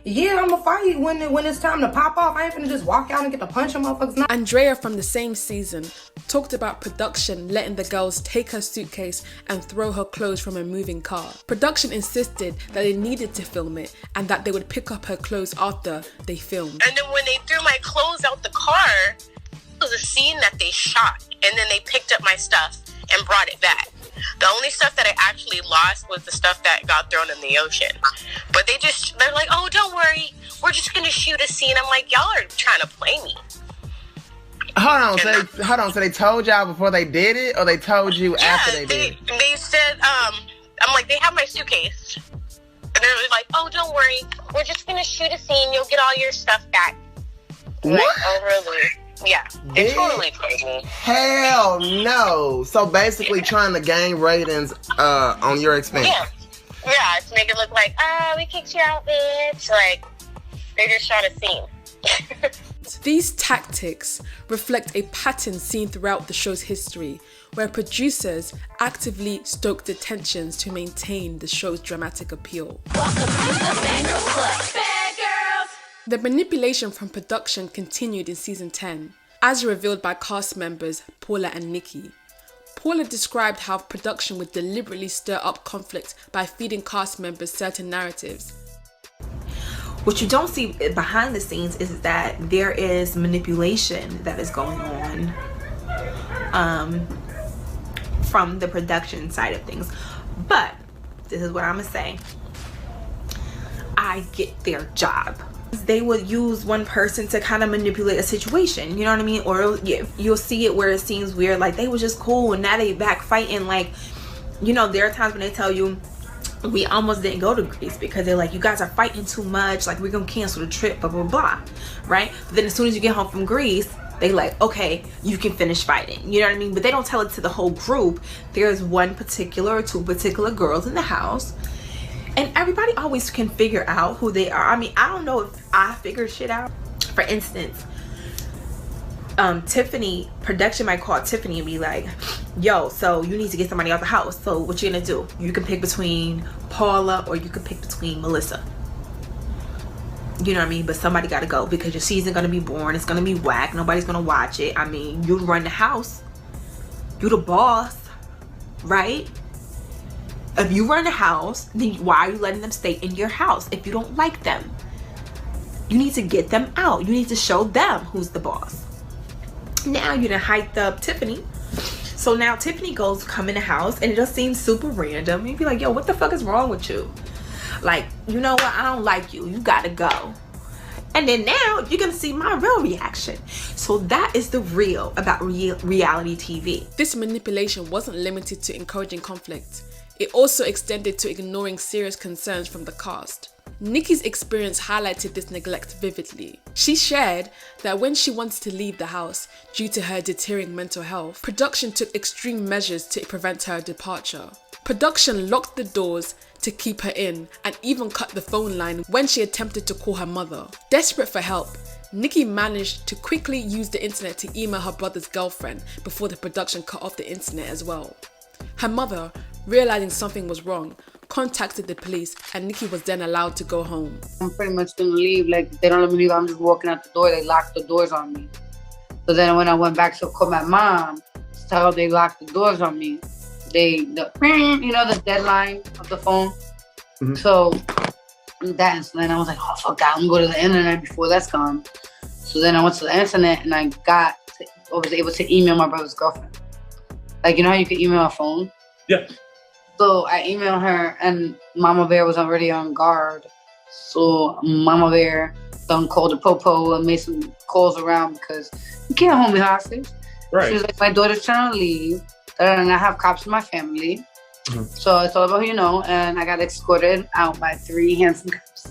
Yeah, I'm gonna fight when it's time to pop off. I ain't finna just walk out and get to punch them motherfuckers now. Andrea from the same season talked about production letting the girls take her suitcase and throw her clothes from a moving car. Production insisted that they needed to film it and that they would pick up her clothes after they filmed. And then when they threw my clothes out the car, it was a scene that they shot, and then they picked up my stuff and brought it back. The only stuff that I actually lost was the stuff that got thrown in the ocean. But they're like, oh, don't worry, we're just gonna shoot a scene. I'm like, y'all are trying to play me. Hold on. So they told y'all before they did it, or they told you after they did it? They said, I'm like, they have my suitcase. And they're like, oh, don't worry, we're just gonna shoot a scene. You'll get all your stuff back. What? Like, oh, really? Yeah, it totally played me. Hell no. So basically trying to gain ratings on your expense. Yeah, to make it look like, we kicked you out, bitch. Like, they just shot a scene. These tactics reflect a pattern seen throughout the show's history, where producers actively stoke the tensions to maintain the show's dramatic appeal. Welcome to the Banger Club, bad girls. The manipulation from production continued in season 10, as revealed by cast members Paula and Nikki. Paula described how production would deliberately stir up conflict by feeding cast members certain narratives. What you don't see behind the scenes is that there is manipulation that is going on from the production side of things. But this is what I'm gonna say. I get their job. They would use one person to kind of manipulate a situation, you know what I mean? Or you'll see it where it seems weird, like they were just cool and now they back fighting. Like, you know, there are times when they tell you, we almost didn't go to Greece because they're like, you guys are fighting too much, like we're gonna cancel the trip, blah blah blah, right? But then as soon as you get home from Greece, they like, okay, you can finish fighting, you know what I mean? But they don't tell it to the whole group. There's one particular or two particular girls in the house, and everybody always can figure out who they are. I mean, I don't know if I figure shit out. For instance, Tiffany, production might call Tiffany and be like, yo, so you need to get somebody out the house. So what you gonna do? You can pick between Paula or you can pick between Melissa. You know what I mean? But somebody gotta go because your season gonna be boring. It's gonna be whack. Nobody's gonna watch it. I mean, you run the house. You the boss, right? If you run the house, then why are you letting them stay in your house if you don't like them? You need to get them out. You need to show them who's the boss. Now you done hyped up Tiffany. So now Tiffany come in the house and it just seems super random. You'd be like, yo, what the fuck is wrong with you? Like, you know what? I don't like you. You gotta go. And then now you're gonna see my real reaction. So that is the real about reality TV. This manipulation wasn't limited to encouraging conflict. It also extended to ignoring serious concerns from the cast. Nikki's experience highlighted this neglect vividly. She shared that when she wanted to leave the house due to her deteriorating mental health, production took extreme measures to prevent her departure. Production locked the doors to keep her in and even cut the phone line when she attempted to call her mother. Desperate for help, Nikki managed to quickly use the internet to email her brother's girlfriend before the production cut off the internet as well. Her mother, realizing something was wrong, contacted the police and Nikki was then allowed to go home. I'm pretty much gonna leave. Like, if they don't let me leave, I'm just walking out the door. They locked the doors on me. So then when I went back to call my mom, to tell her they locked the doors on me, the deadline of the phone. Mm-hmm. So that, and then I was like, oh fuck that, I'm gonna go to the internet before that's gone. So then I went to the internet and I was able to email my brother's girlfriend. Like, you know how you can email a phone? Yeah. So I emailed her and Mama Bear was already on guard. So Mama Bear done called the Popo and made some calls around because you can't hold me hostage. Right. She was like, my daughter's trying to leave and I have cops in my family. Mm-hmm. So it's all about who you know. And I got escorted out by 3 handsome cops.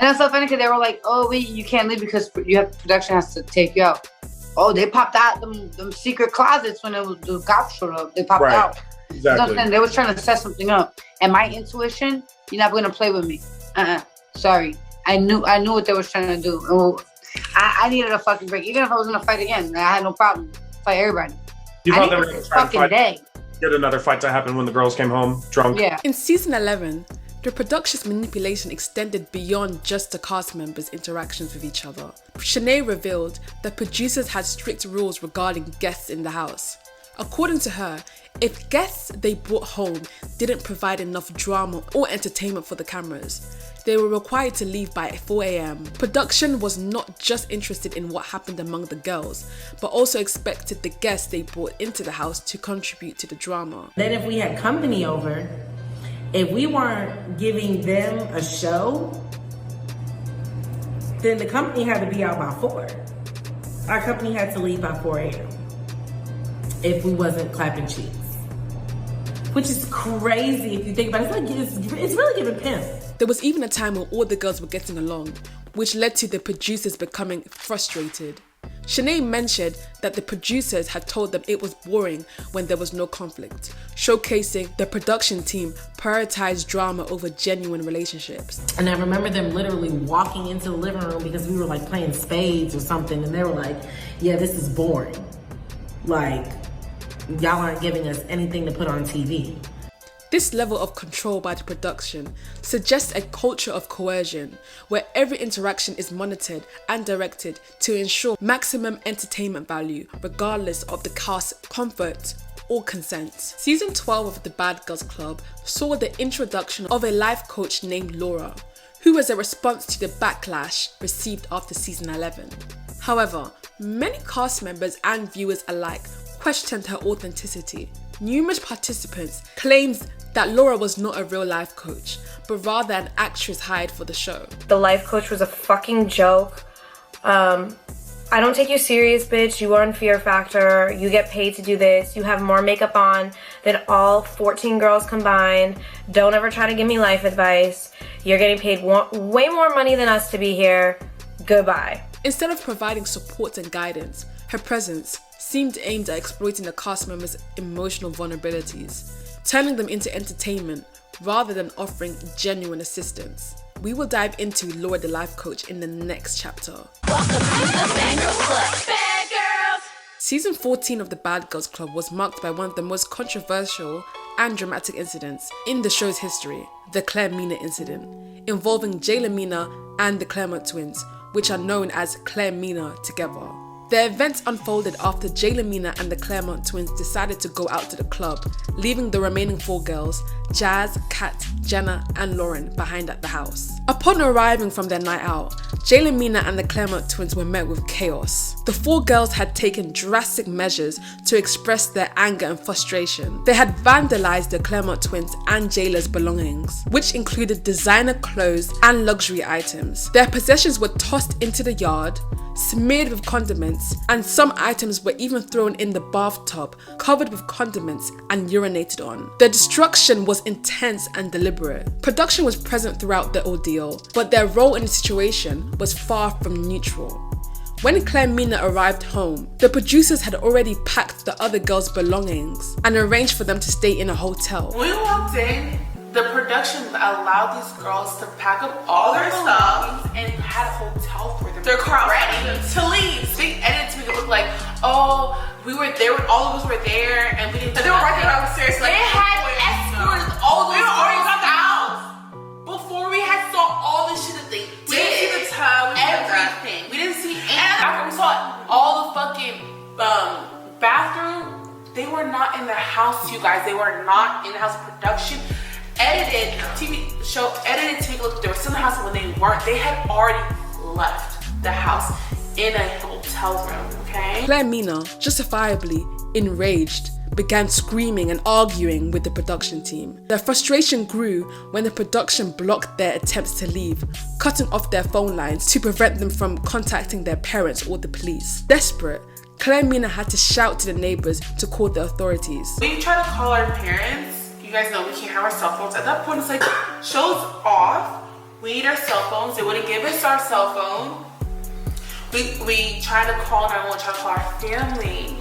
And it's so funny because they were like, oh, wait, you can't leave because production has to take you out. Oh, they popped out them secret closets when the cops showed up. They popped out. Exactly. You know, they were trying to set something up. And my intuition, you're not going to play with me. Sorry. I knew what they was trying to do. And I needed a fucking break. Even if I was gonna fight again, I had no problem. Fight everybody. You I thought they needed were going this to try to fucking fight? day. Get another fight to happen when the girls came home drunk. Yeah. In season 11, the production's manipulation extended beyond just the cast members' interactions with each other. Shanae revealed that producers had strict rules regarding guests in the house. According to her, if guests they brought home didn't provide enough drama or entertainment for the cameras, they were required to leave by 4 a.m. Production was not just interested in what happened among the girls, but also expected the guests they brought into the house to contribute to the drama. Then if we had company over, if we weren't giving them a show, then the company had to be out by 4. Our company had to leave by 4 a.m. if we wasn't clapping cheeks. Which is crazy if you think about it. It's really giving pimp. There was even a time when all the girls were getting along, which led to the producers becoming frustrated. Shanae mentioned that the producers had told them it was boring when there was no conflict, showcasing the production team prioritized drama over genuine relationships. And I remember them literally walking into the living room because we were like playing spades or something, and they were like, yeah, this is boring. Like, y'all aren't giving us anything to put on TV. This level of control by the production suggests a culture of coercion where every interaction is monitored and directed to ensure maximum entertainment value regardless of the cast's comfort or consent. Season 12 of The Bad Girls Club saw the introduction of a life coach named Laura, who was a response to the backlash received after season 11. However, many cast members and viewers alike questioned her authenticity. Numerous participants claimed that Laura was not a real life coach, but rather an actress hired for the show. The life coach was a fucking joke. I don't take you serious, bitch. You are on Fear Factor. You get paid to do this. You have more makeup on than all 14 girls combined. Don't ever try to give me life advice. You're getting paid way more money than us to be here. Goodbye. Instead of providing support and guidance, her presence seemed aimed at exploiting the cast members' emotional vulnerabilities, turning them into entertainment rather than offering genuine assistance. We will dive into Laura the life coach in the next chapter. Welcome to the Fangirl Club, Bad Girls! Season 14 of The Bad Girls Club was marked by one of the most controversial and dramatic incidents in the show's history, the Claire Mina incident, involving Jayla Mina and the Claremont twins, which are known as Claire Mina together. The events unfolded after Jayla Mina and the Claremont twins decided to go out to the club, leaving the remaining 4 girls, Jazz, Kat, Jenna, and Lauren, behind at the house. Upon arriving from their night out, Jayla Mina and the Claremont twins were met with chaos. The 4 girls had taken drastic measures to express their anger and frustration. They had vandalized the Claremont twins and Jayla's belongings, which included designer clothes and luxury items. Their possessions were tossed into the yard, smeared with condiments, and some items were even thrown in the bathtub, covered with condiments and urinated on. The destruction was intense and deliberate. Production was present throughout the ordeal, but their role in the situation was far from neutral. When Claire Mina arrived home, the producers had already packed the other girls' belongings and arranged for them to stay in a hotel. When we walked in, the production allowed these girls to pack up all their stuff and had a hotel for them. Their car ready to leave. They edited to make it look like, oh, we were there, all of us were there, and we didn't. They were right there downstairs. Like, they had escorts all those girls out before we had saw all the shit that they did. We didn't see the tub, everything. We didn't see anything. After we saw all the fucking bathroom, they were not in the house, you guys. They were not in the house. Production edited TV show, edited to take a look. They were still in the house when they weren't. They had already left the house in a hotel room, okay? Claire Mina, justifiably enraged, began screaming and arguing with the production team. Their frustration grew when the production blocked their attempts to leave, cutting off their phone lines to prevent them from contacting their parents or the police. Desperate, Claire Mina had to shout to the neighbors to call the authorities. We tried to call our parents. You guys know we can't have our cell phones. At that point, it's like, show's off. We need our cell phones. They wouldn't give us our cell phone. We tried to call 911, tried to call our family.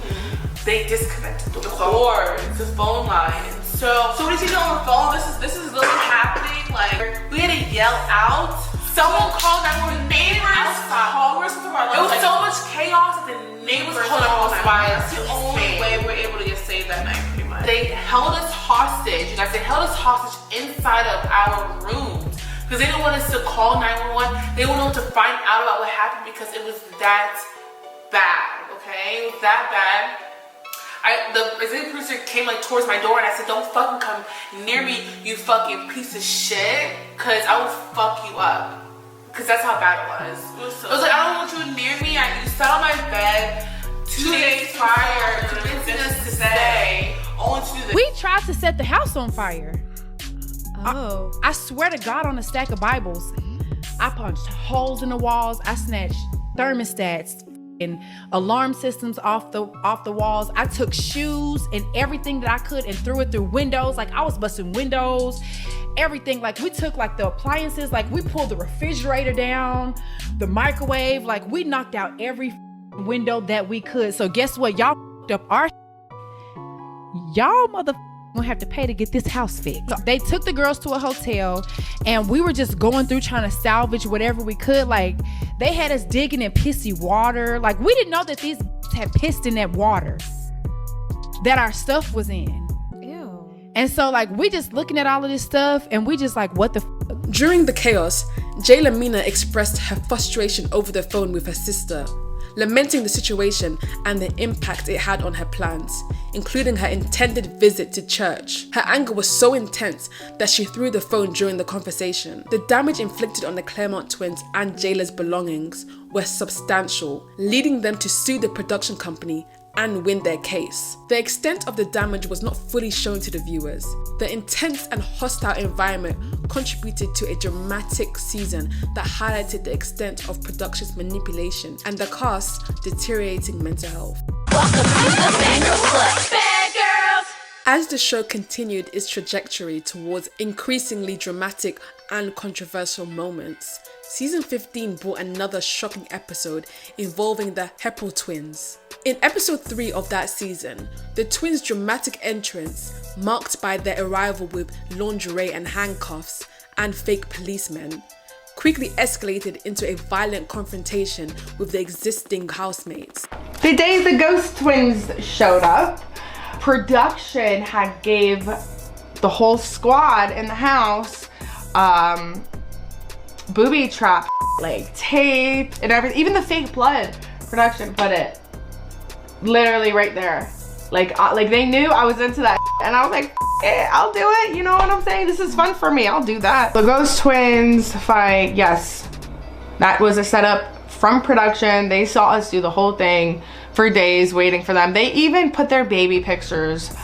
They disconnected the cords, the phone lines. So when you see on the phone, this is literally happening. Like, we had to yell out Someone called 911. Neighbors called. It was so much chaos that the neighbors called 911. That's the only way we're able to get saved that night, pretty much. They held us hostage. You guys, they held us hostage inside of our rooms because they didn't want us to call 911. They wanted us to find out about what happened because it was that bad. Okay, it was that bad. The executive producer came like towards my door and I said, don't fucking come near me, you fucking piece of shit, cause I will fuck you up. Cause that's how bad it was. It was like, I don't want you near me. You sat on my bed 2 days prior, convincing us to stay. We tried to set the house on fire. Oh. I swear to God on a stack of Bibles. I punched holes in the walls. I snatched thermostats and alarm systems off the walls. I took shoes and everything that I could and threw it through windows. Like I was busting windows, everything. Like we took like the appliances, like we pulled the refrigerator down, the microwave, like we knocked out every window that we could. So guess what? Y'all up our y'all gonna have to pay to get this house fixed. So they took the girls to a hotel and we were just going through trying to salvage whatever we could. Like they had us digging in pissy water. Like we didn't know that these had pissed in that water that our stuff was in. Ew. And so like we just looking at all of this stuff and we just like, what the During the chaos, Jayla Mina expressed her frustration over the phone with her sister, lamenting the situation and the impact it had on her plans, including her intended visit to church. Her anger was so intense that she threw the phone during the conversation. The damage inflicted on the Claremont twins and Jayla's belongings were substantial, leading them to sue the production company and win their case. The extent of the damage was not fully shown to the viewers. The intense and hostile environment contributed to a dramatic season that highlighted the extent of production's manipulation and the cast's deteriorating mental health. Welcome to the Banger Club, Bad Girls! As the show continued its trajectory towards increasingly dramatic and controversial moments, Season 15 brought another shocking episode involving the Heppel twins. In episode 3 of that season, the twins' dramatic entrance, marked by their arrival with lingerie and handcuffs and fake policemen, quickly escalated into a violent confrontation with the existing housemates. The day the ghost twins showed up, production had gave the whole squad in the house booby trap, like tape and everything. Even the fake blood, production put it literally right there. Like they knew I was into that and I was like, I'll do it. You know what I'm saying? This is fun for me. I'll do that. The ghost twins fight, yes. That was a setup from production. They saw us do the whole thing for days waiting for them. They even put their baby pictures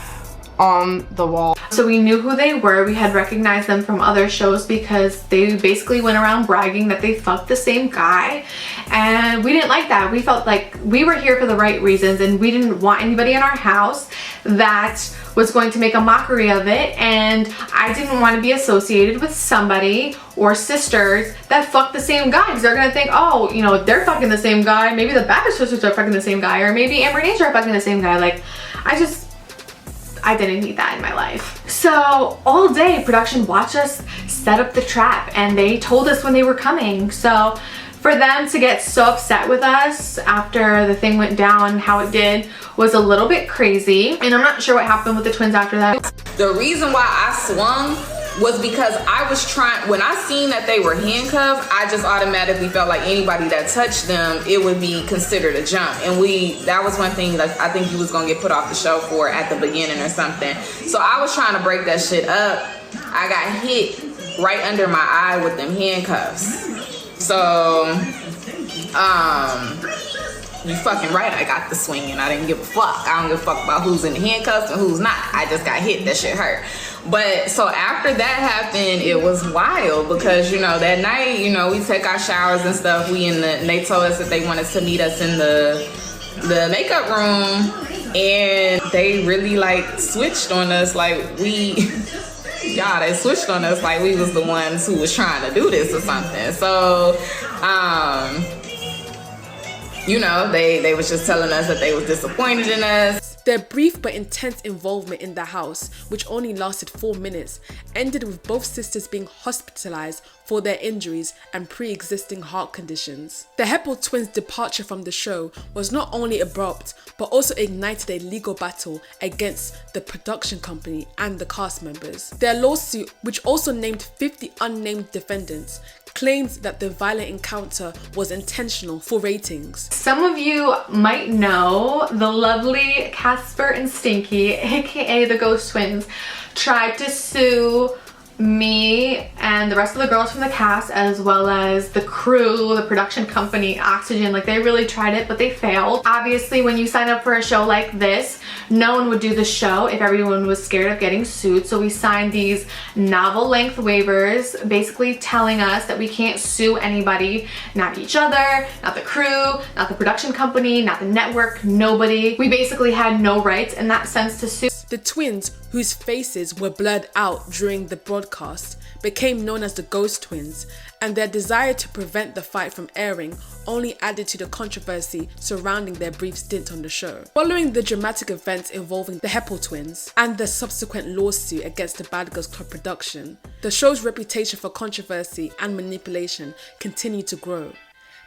on the wall. So we knew who they were. We had recognized them from other shows because they basically went around bragging that they fucked the same guy, and we didn't like that. We felt like we were here for the right reasons and we didn't want anybody in our house that was going to make a mockery of it, and I didn't want to be associated with somebody or sisters that fucked the same guy because they're gonna think, oh, you know, they're fucking the same guy. Maybe the Baptist sisters are fucking the same guy, or maybe Amber and Asia are fucking the same guy. Like, I didn't need that in my life. So all day production watched us set up the trap and they told us when they were coming. So for them to get so upset with us after the thing went down how it did was a little bit crazy. And I'm not sure what happened with the twins after that. The reason why I swung was because I was trying, when I seen that they were handcuffed, I just automatically felt like anybody that touched them, it would be considered a jump. And that was one thing like I think you was gonna get put off the show for at the beginning or something. So I was trying to break that shit up. I got hit right under my eye with them handcuffs. So, you fucking right, I got the swing and I didn't give a fuck. I don't give a fuck about who's in the handcuffs and who's not. I just got hit, that shit hurt. But so after that happened, it was wild because, you know, that night, you know, we take our showers and stuff. And they told us that they wanted to meet us in the makeup room, and they really like switched on us like they switched on us like we was the ones who was trying to do this or something. So, you know, they was just telling us that they was disappointed in us. Their brief but intense involvement in the house, which only lasted 4 minutes, ended with both sisters being hospitalized for their injuries and pre-existing heart conditions. The Heppel twins' departure from the show was not only abrupt, but also ignited a legal battle against the production company and the cast members. Their lawsuit, which also named 50 unnamed defendants, claimed that the violent encounter was intentional for ratings. Some of you might know the lovely Casper and Stinky, aka the Ghost Twins, tried to sue me and the rest of the girls from the cast, as well as the crew, the production company, Oxygen. Like, they really tried it, but they failed. Obviously, when you sign up for a show like this, no one would do the show if everyone was scared of getting sued. So we signed these novel length waivers, basically telling us that we can't sue anybody, not each other, not the crew, not the production company, not the network, nobody. We basically had no rights in that sense to sue. The twins, whose faces were blurred out during the broadcast, became known as the Ghost Twins, and their desire to prevent the fight from airing only added to the controversy surrounding their brief stint on the show. Following the dramatic events involving the Heppel twins and the subsequent lawsuit against the Bad Girls Club production, the show's reputation for controversy and manipulation continued to grow.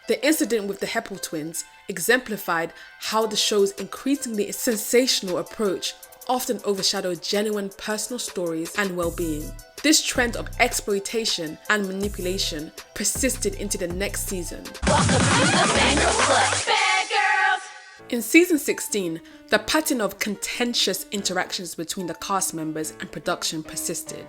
The incident with the Heppel twins exemplified how the show's increasingly sensational approach often overshadowed genuine personal stories and well-being. This trend of exploitation and manipulation persisted into the next season. Welcome to the Fangirl Club, bad girls. In season 16, the pattern of contentious interactions between the cast members and production persisted,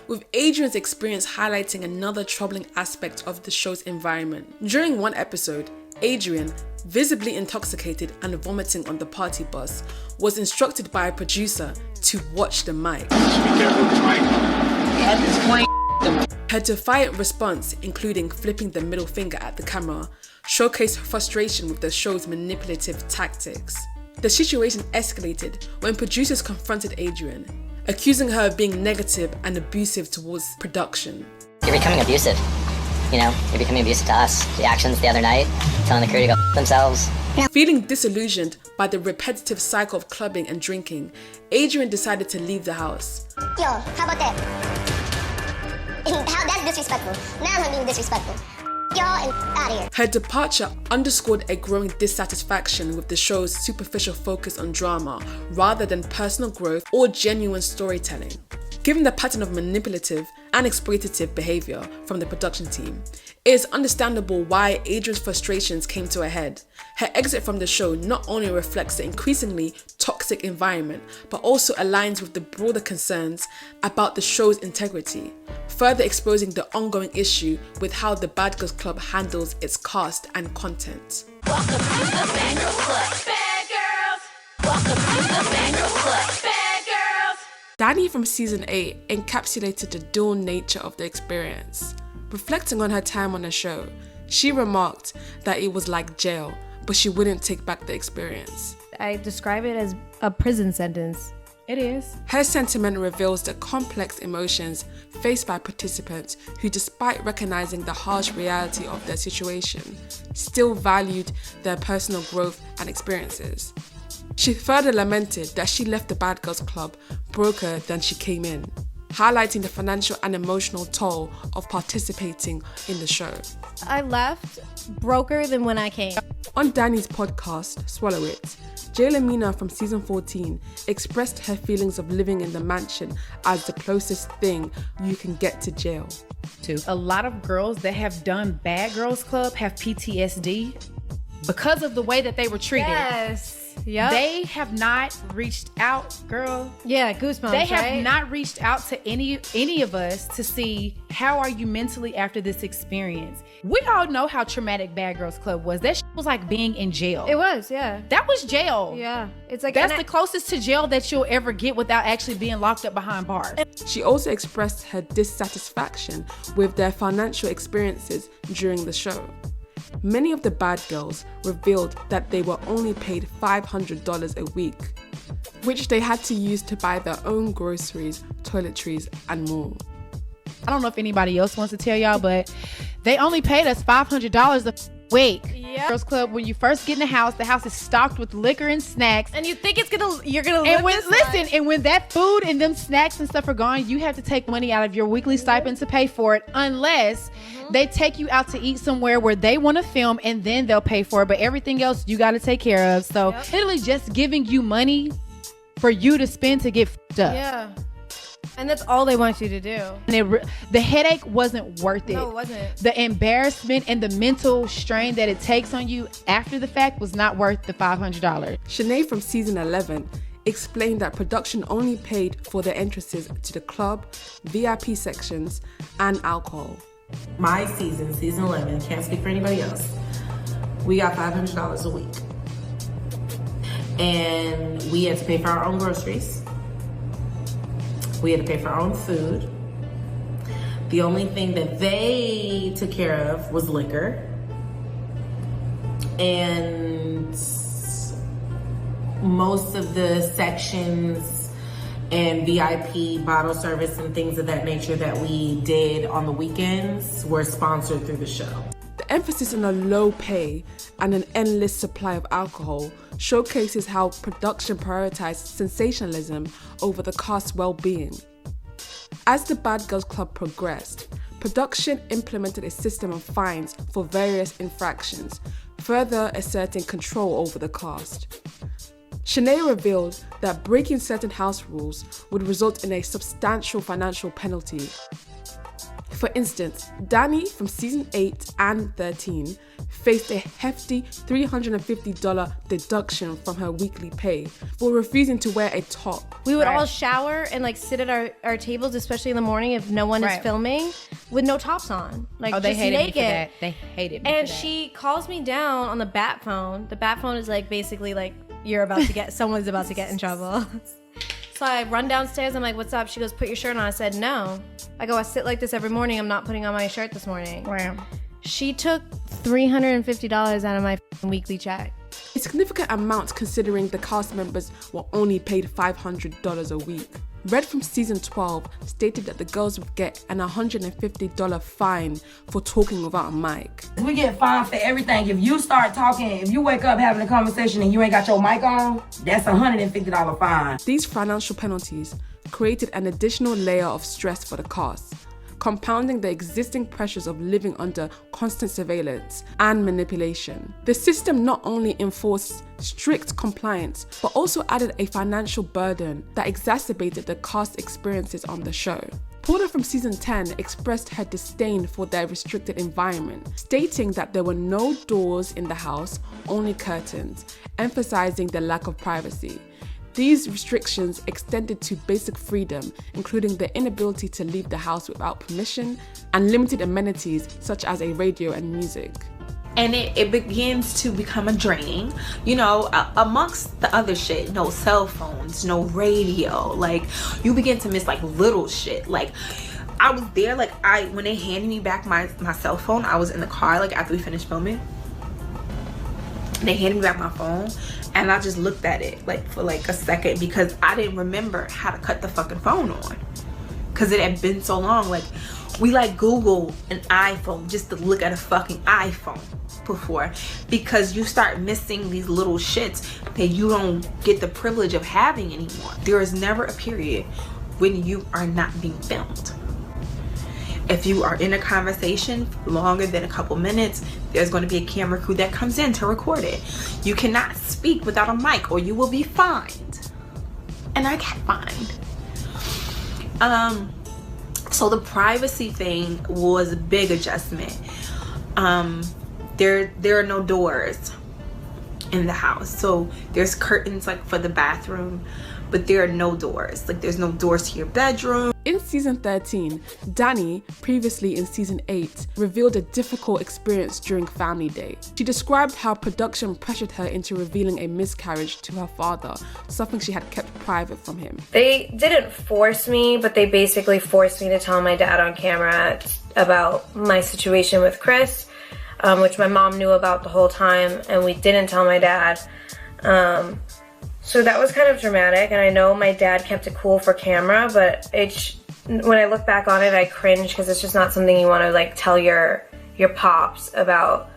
with Adrian's experience highlighting another troubling aspect of the show's environment. During one episode, Adrian, visibly intoxicated and vomiting on the party bus, was instructed by a producer to watch the mic. Her defiant response, including flipping the middle finger at the camera, showcased her frustration with the show's manipulative tactics. The situation escalated when producers confronted Adrian, accusing her of being negative and abusive towards production. You're becoming abusive. You know, you're becoming abusive to us. The actions the other night, telling the crew to go f*** themselves. Feeling disillusioned by the repetitive cycle of clubbing and drinking, Adrian decided to leave the house. Yo, how about that? That's disrespectful. Now I'm being disrespectful. Y'all and out of here. Her departure underscored a growing dissatisfaction with the show's superficial focus on drama rather than personal growth or genuine storytelling. Given the pattern of manipulative and exploitative behavior from the production team, it is understandable why Adrian's frustrations came to a head. Her exit from the show not only reflects the increasingly toxic environment, but also aligns with the broader concerns about the show's integrity, further exposing the ongoing issue with how the Bad Girls Club handles its cast and content. Welcome to the Fangirl Club, bad girls. Welcome to the Fangirl Club, bad girls. Danny from season 8 encapsulated the dual nature of the experience. Reflecting on her time on the show, she remarked that it was like jail, but she wouldn't take back the experience. I describe it as a prison sentence. It is. Her sentiment reveals the complex emotions faced by participants who, despite recognizing the harsh reality of their situation, still valued their personal growth and experiences. She further lamented that she left the Bad Girls Club broker than she came in, highlighting the financial and emotional toll of participating in the show. I left broker than when I came. On Danny's podcast, Swallow It, Jaylamina from season 14 expressed her feelings of living in the mansion as the closest thing you can get to jail. A lot of girls that have done Bad Girls Club have PTSD because of the way that they were treated. Yes. Yep. They have not reached out, girl. Yeah, goosebumps. They have right? not reached out to any of us to see how are you mentally after this experience. We all know how traumatic Bad Girls Club was. That was like being in jail. It was, yeah. That was jail. Yeah. It's like that's the closest to jail that you'll ever get without actually being locked up behind bars. She also expressed her dissatisfaction with their financial experiences during the show. Many of the bad girls revealed that they were only paid $500 a week, which they had to use to buy their own groceries, toiletries, and more. I don't know if anybody else wants to tell y'all, but they only paid us $500 a week. Yeah. Girls Club, when you first get in the house is stocked with liquor and snacks. And you think you're gonna and live and when that food and them snacks and stuff are gone, you have to take money out of your weekly stipend to pay for it, unless they take you out to eat somewhere where they want to film, and then they'll pay for it. But everything else you got to take care of. So literally just giving you money for you to spend to get fucked up. Yeah. And that's all they want you to do. And the headache wasn't worth it. No, it wasn't. The embarrassment and the mental strain that it takes on you after the fact was not worth the $500. Shanae from season 11 explained that production only paid for their entrances to the club, VIP sections, and alcohol. My season 11, can't speak for anybody else, we got $500 a week. And we had to pay for our own groceries. We had to pay for our own food. The only thing that they took care of was liquor. And most of the sections and VIP bottle service and things of that nature that we did on the weekends were sponsored through the show. The emphasis on a low pay and an endless supply of alcohol showcases how production prioritized sensationalism over the cast's well-being. As the Bad Girls Club progressed, production implemented a system of fines for various infractions, further asserting control over the cast. Shanae revealed that breaking certain house rules would result in a substantial financial penalty. For instance, Danny from season 8 and 13 faced a hefty $350 deduction from her weekly pay for refusing to wear a top. We would all shower and like sit at our tables, especially in the morning if no one is filming, with no tops on. Like, they just hated naked. me for that. They hated me And for that. she calls me down on the bat phone. The bat phone is like basically like someone's about to get in trouble. So I run downstairs. I'm like, what's up? She goes, put your shirt on. I said, no. I go, I sit like this every morning. I'm not putting on my shirt this morning. Wow. She took $350 out of my weekly check. A significant amount considering the cast members were only paid $500 a week. Red from season 12 stated that the girls would get an $150 fine for talking without a mic. We get fined for everything. If you start talking, if you wake up having a conversation and you ain't got your mic on, that's a $150 fine. These financial penalties created an additional layer of stress for the cast, compounding the existing pressures of living under constant surveillance and manipulation. The system not only enforced strict compliance, but also added a financial burden that exacerbated the cast experiences on the show. Porter from season 10 expressed her disdain for their restricted environment, stating that there were no doors in the house, only curtains, emphasizing the lack of privacy. These restrictions extended to basic freedom, including the inability to leave the house without permission and limited amenities such as a radio and music. And it begins to become a drain, you know, amongst the other shit. No cell phones, no radio. Like, you begin to miss like little shit. Like, I was there, like, when they handed me back my cell phone, I was in the car, like, after we finished filming. They handed me back my phone, and I just looked at it like for like a second because I didn't remember how to cut the fucking phone on, because it had been so long. Like, we like Google an iPhone just to look at a fucking iPhone before, because you start missing these little shits that you don't get the privilege of having anymore. There is never a period when you are not being filmed. If you are in a conversation longer than a couple minutes, there's going to be a camera crew that comes in to record it. You cannot speak without a mic or you will be fined. And I got fined. So the privacy thing was a big adjustment. There are no doors in the house. So there's curtains like for the bathroom, but there are no doors. Like, there's no doors to your bedroom. In season 13, Danny, previously in season 8, revealed a difficult experience during family day. She described how production pressured her into revealing a miscarriage to her father, something she had kept private from him. They didn't force me, but they basically forced me to tell my dad on camera about my situation with Chris, which my mom knew about the whole time, and we didn't tell my dad. So that was kind of dramatic, and I know my dad kept it cool for camera, but when I look back on it, I cringe because it's just not something you want to like tell your pops about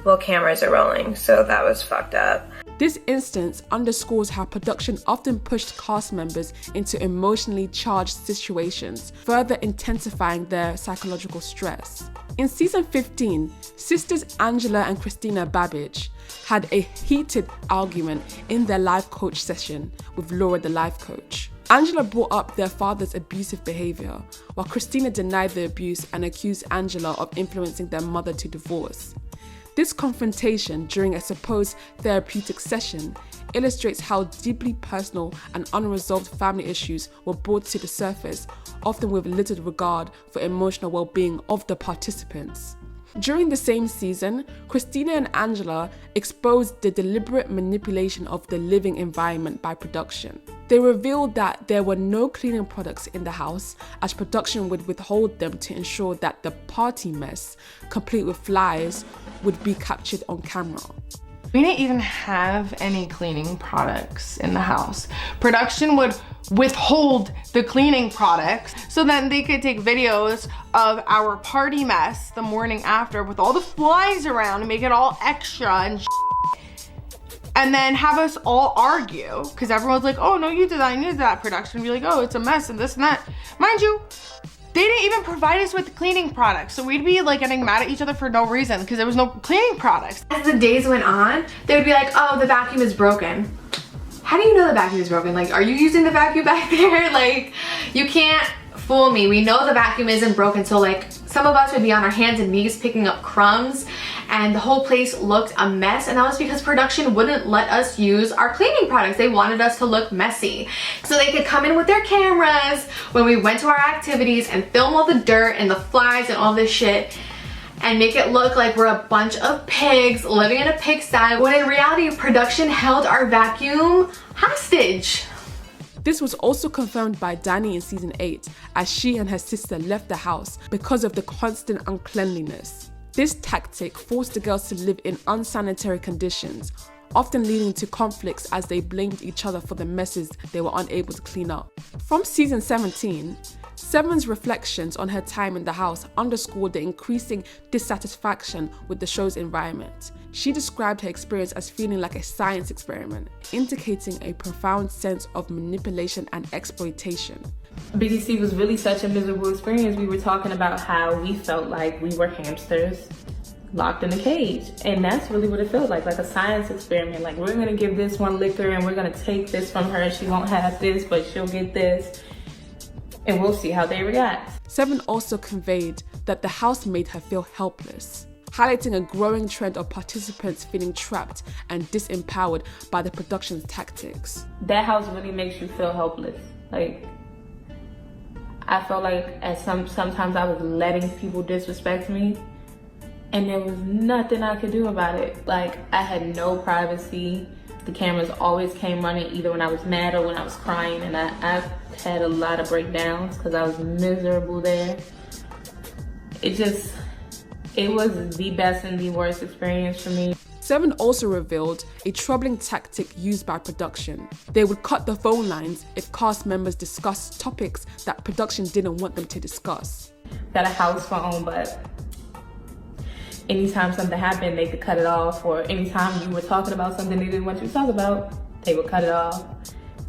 while cameras are rolling. So that was fucked up. This instance underscores how production often pushed cast members into emotionally charged situations, further intensifying their psychological stress. In season 15, sisters Angela and Christina Babbage had a heated argument in their life coach session with Laura the life coach. Angela brought up their father's abusive behaviour, while Christina denied the abuse and accused Angela of influencing their mother to divorce. This confrontation during a supposed therapeutic session illustrates how deeply personal and unresolved family issues were brought to the surface, often with little regard for emotional well-being of the participants. During the same season, Christina and Angela exposed the deliberate manipulation of the living environment by production. They revealed that there were no cleaning products in the house, as production would withhold them to ensure that the party mess, complete with flies, would be captured on camera. We didn't even have any cleaning products in the house. Production would withhold the cleaning products so then they could take videos of our party mess the morning after with all the flies around and make it all extra and and then have us all argue because everyone's like, oh no, you did that, you did that. Production would be like, oh, it's a mess and this and that. Mind you, they didn't even provide us with cleaning products. So we'd be like getting mad at each other for no reason because there was no cleaning products. As the days went on, they would be like, oh, the vacuum is broken. How do you know the vacuum is broken? Like, are you using the vacuum back there? Like, you can't fool me. We know the vacuum isn't broken. So like, some of us would be on our hands and knees picking up crumbs and the whole place looked a mess, and that was because production wouldn't let us use our cleaning products. They wanted us to look messy. So they could come in with their cameras when we went to our activities and film all the dirt and the flies and all this shit and make it look like we're a bunch of pigs living in a pigsty, when in reality, production held our vacuum hostage. This was also confirmed by Danny in season 8, as she and her sister left the house because of the constant uncleanliness. This tactic forced the girls to live in unsanitary conditions, often leading to conflicts as they blamed each other for the messes they were unable to clean up. From season 17, Seven's reflections on her time in the house underscored the increasing dissatisfaction with the show's environment. She described her experience as feeling like a science experiment, indicating a profound sense of manipulation and exploitation. BDC was really such a miserable experience. We were talking about how we felt like we were hamsters locked in a cage, and that's really what it felt like a science experiment. Like, we're gonna give this one liquor and we're gonna take this from her. She won't have this, but she'll get this, and we'll see how they react. Seven also conveyed that the house made her feel helpless, highlighting a growing trend of participants feeling trapped and disempowered by the production's tactics. That house really makes you feel helpless. Like, I felt like sometimes I was letting people disrespect me, and there was nothing I could do about it. Like, I had no privacy. The cameras always came running either when I was mad or when I was crying, and I had a lot of breakdowns because I was miserable there. It was the best and the worst experience for me. Seven also revealed a troubling tactic used by production. They would cut the phone lines if cast members discussed topics that production didn't want them to discuss. Got a house phone, but anytime something happened, they could cut it off, or anytime you were talking about something they didn't want you to talk about, they would cut it off.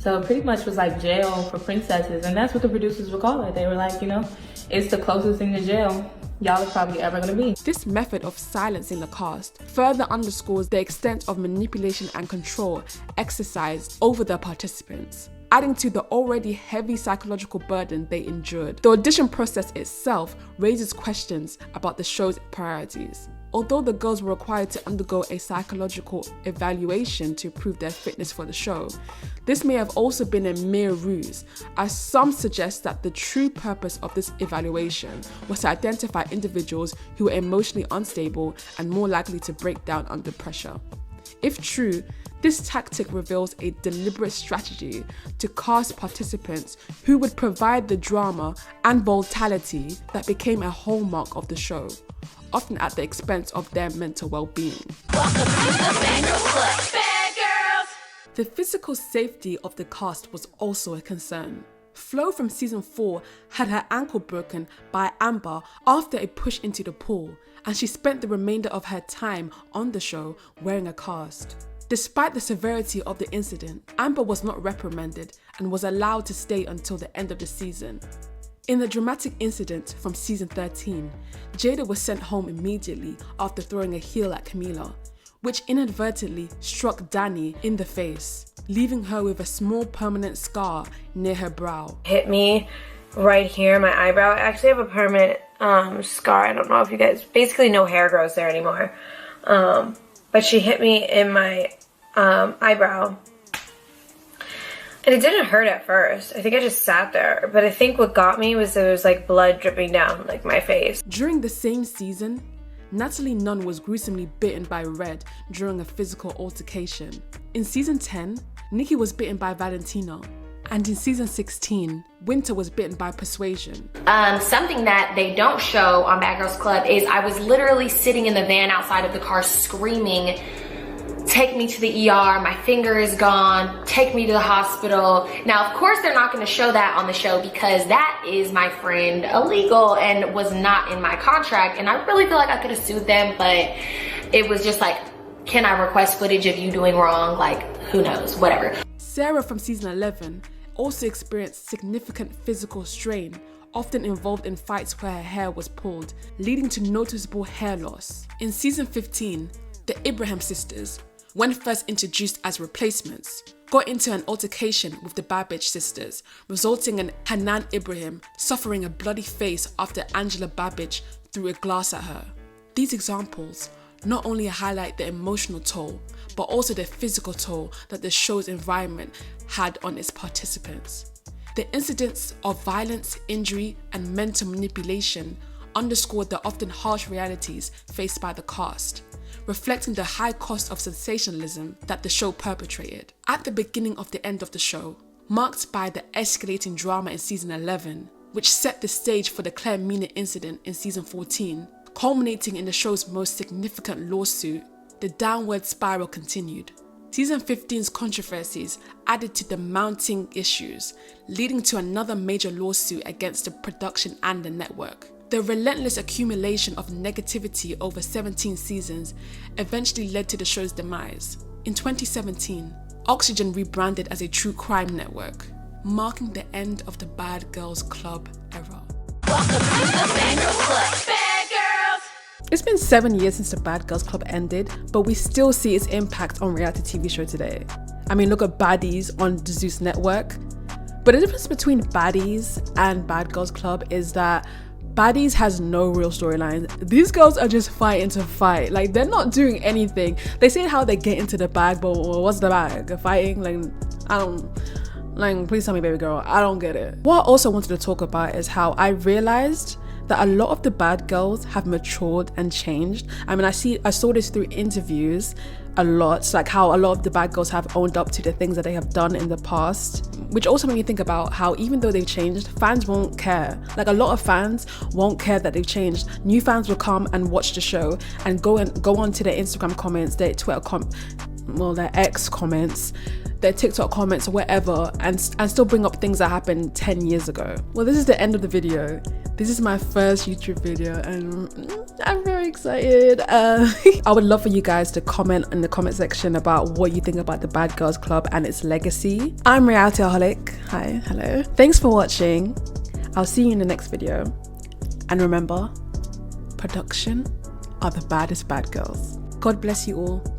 So it pretty much was like jail for princesses, and that's what the producers would call it. They were like, you know, it's the closest thing to jail y'all are probably ever gonna be. This method of silencing the cast further underscores the extent of manipulation and control exercised over the participants, adding to the already heavy psychological burden they endured. The audition process itself raises questions about the show's priorities. Although the girls were required to undergo a psychological evaluation to prove their fitness for the show, this may have also been a mere ruse, as some suggest that the true purpose of this evaluation was to identify individuals who were emotionally unstable and more likely to break down under pressure. If true, this tactic reveals a deliberate strategy to cast participants who would provide the drama and volatility that became a hallmark of the show, often at the expense of their mental well-being. Welcome to the Fangirl Club, bad girls. The physical safety of the cast was also a concern. Flo from season 4 had her ankle broken by Amber after a push into the pool, and she spent the remainder of her time on the show wearing a cast. Despite the severity of the incident, Amber was not reprimanded and was allowed to stay until the end of the season. In the dramatic incident from season 13, Jada was sent home immediately after throwing a heel at Camila, which inadvertently struck Danny in the face, leaving her with a small permanent scar near her brow. Hit me right here, my eyebrow. I actually have a permanent scar. I don't know if you guys, basically no hair grows there anymore. But she hit me in my eyebrow. And it didn't hurt at first. I think I just sat there. But I think what got me was there was like blood dripping down like my face. During the same season, Natalie Nunn was gruesomely bitten by Red during a physical altercation. In season 10, Nikki was bitten by Valentina. And in season 16, Winter was bitten by Persuasion. Something that they don't show on Bad Girls Club is I was literally sitting in the van outside of the car screaming, take me to the ER, my finger is gone, take me to the hospital. Now, of course, they're not gonna show that on the show because that is, my friend, illegal and was not in my contract. And I really feel like I could have sued them, but it was just like, can I request footage of you doing wrong? Like, who knows, whatever. Sarah from season 11 also experienced significant physical strain, often involved in fights where her hair was pulled, leading to noticeable hair loss. In season 15, the Ibrahim sisters, when first introduced as replacements, got into an altercation with the Babbage sisters, resulting in Hanan Ibrahim suffering a bloody face after Angela Babbage threw a glass at her. These examples not only highlight the emotional toll, but also the physical toll that the show's environment had on its participants. The incidents of violence, injury, and mental manipulation underscored the often harsh realities faced by the cast, reflecting the high cost of sensationalism that the show perpetrated. At the beginning of the end of the show, marked by the escalating drama in season 11, which set the stage for the Claire Mina incident in season 14, culminating in the show's most significant lawsuit, the downward spiral continued. Season 15's controversies added to the mounting issues, leading to another major lawsuit against the production and the network. The relentless accumulation of negativity over 17 seasons eventually led to the show's demise. In 2017, Oxygen rebranded as a true crime network, marking the end of the Bad Girls Club era. Welcome to the Bad Girls Club. Bad Girls! It's been 7 years since the Bad Girls Club ended, but we still see its impact on reality TV show today. I mean, look at Baddies on the Zeus network. But the difference between Baddies and Bad Girls Club is that Baddies has no real storyline. These girls are just fighting to fight. Like, they're not doing anything. They say how they get into the bag, but what's the bag? Fighting? Like, I don't... Like, please tell me, baby girl. I don't get it. What I also wanted to talk about is how I realized that a lot of the bad girls have matured and changed. I mean, I saw this through interviews a lot, like how a lot of the bad girls have owned up to the things that they have done in the past, which also made me think about how even though they've changed, fans won't care. Like, a lot of fans won't care that they've changed. New fans will come and watch the show and go on to their Instagram comments, their Twitter their X comments, their TikTok comments or whatever, and still bring up things that happened 10 years ago. Well, this is the end of the video. This is my first YouTube video and I'm very excited. I would love for you guys to comment in the comment section about what you think about the Bad Girls Club and its legacy. I'm Realityaholic. Hi, hello. Thanks for watching. I'll see you in the next video. And remember, production are the baddest bad girls. God bless you all.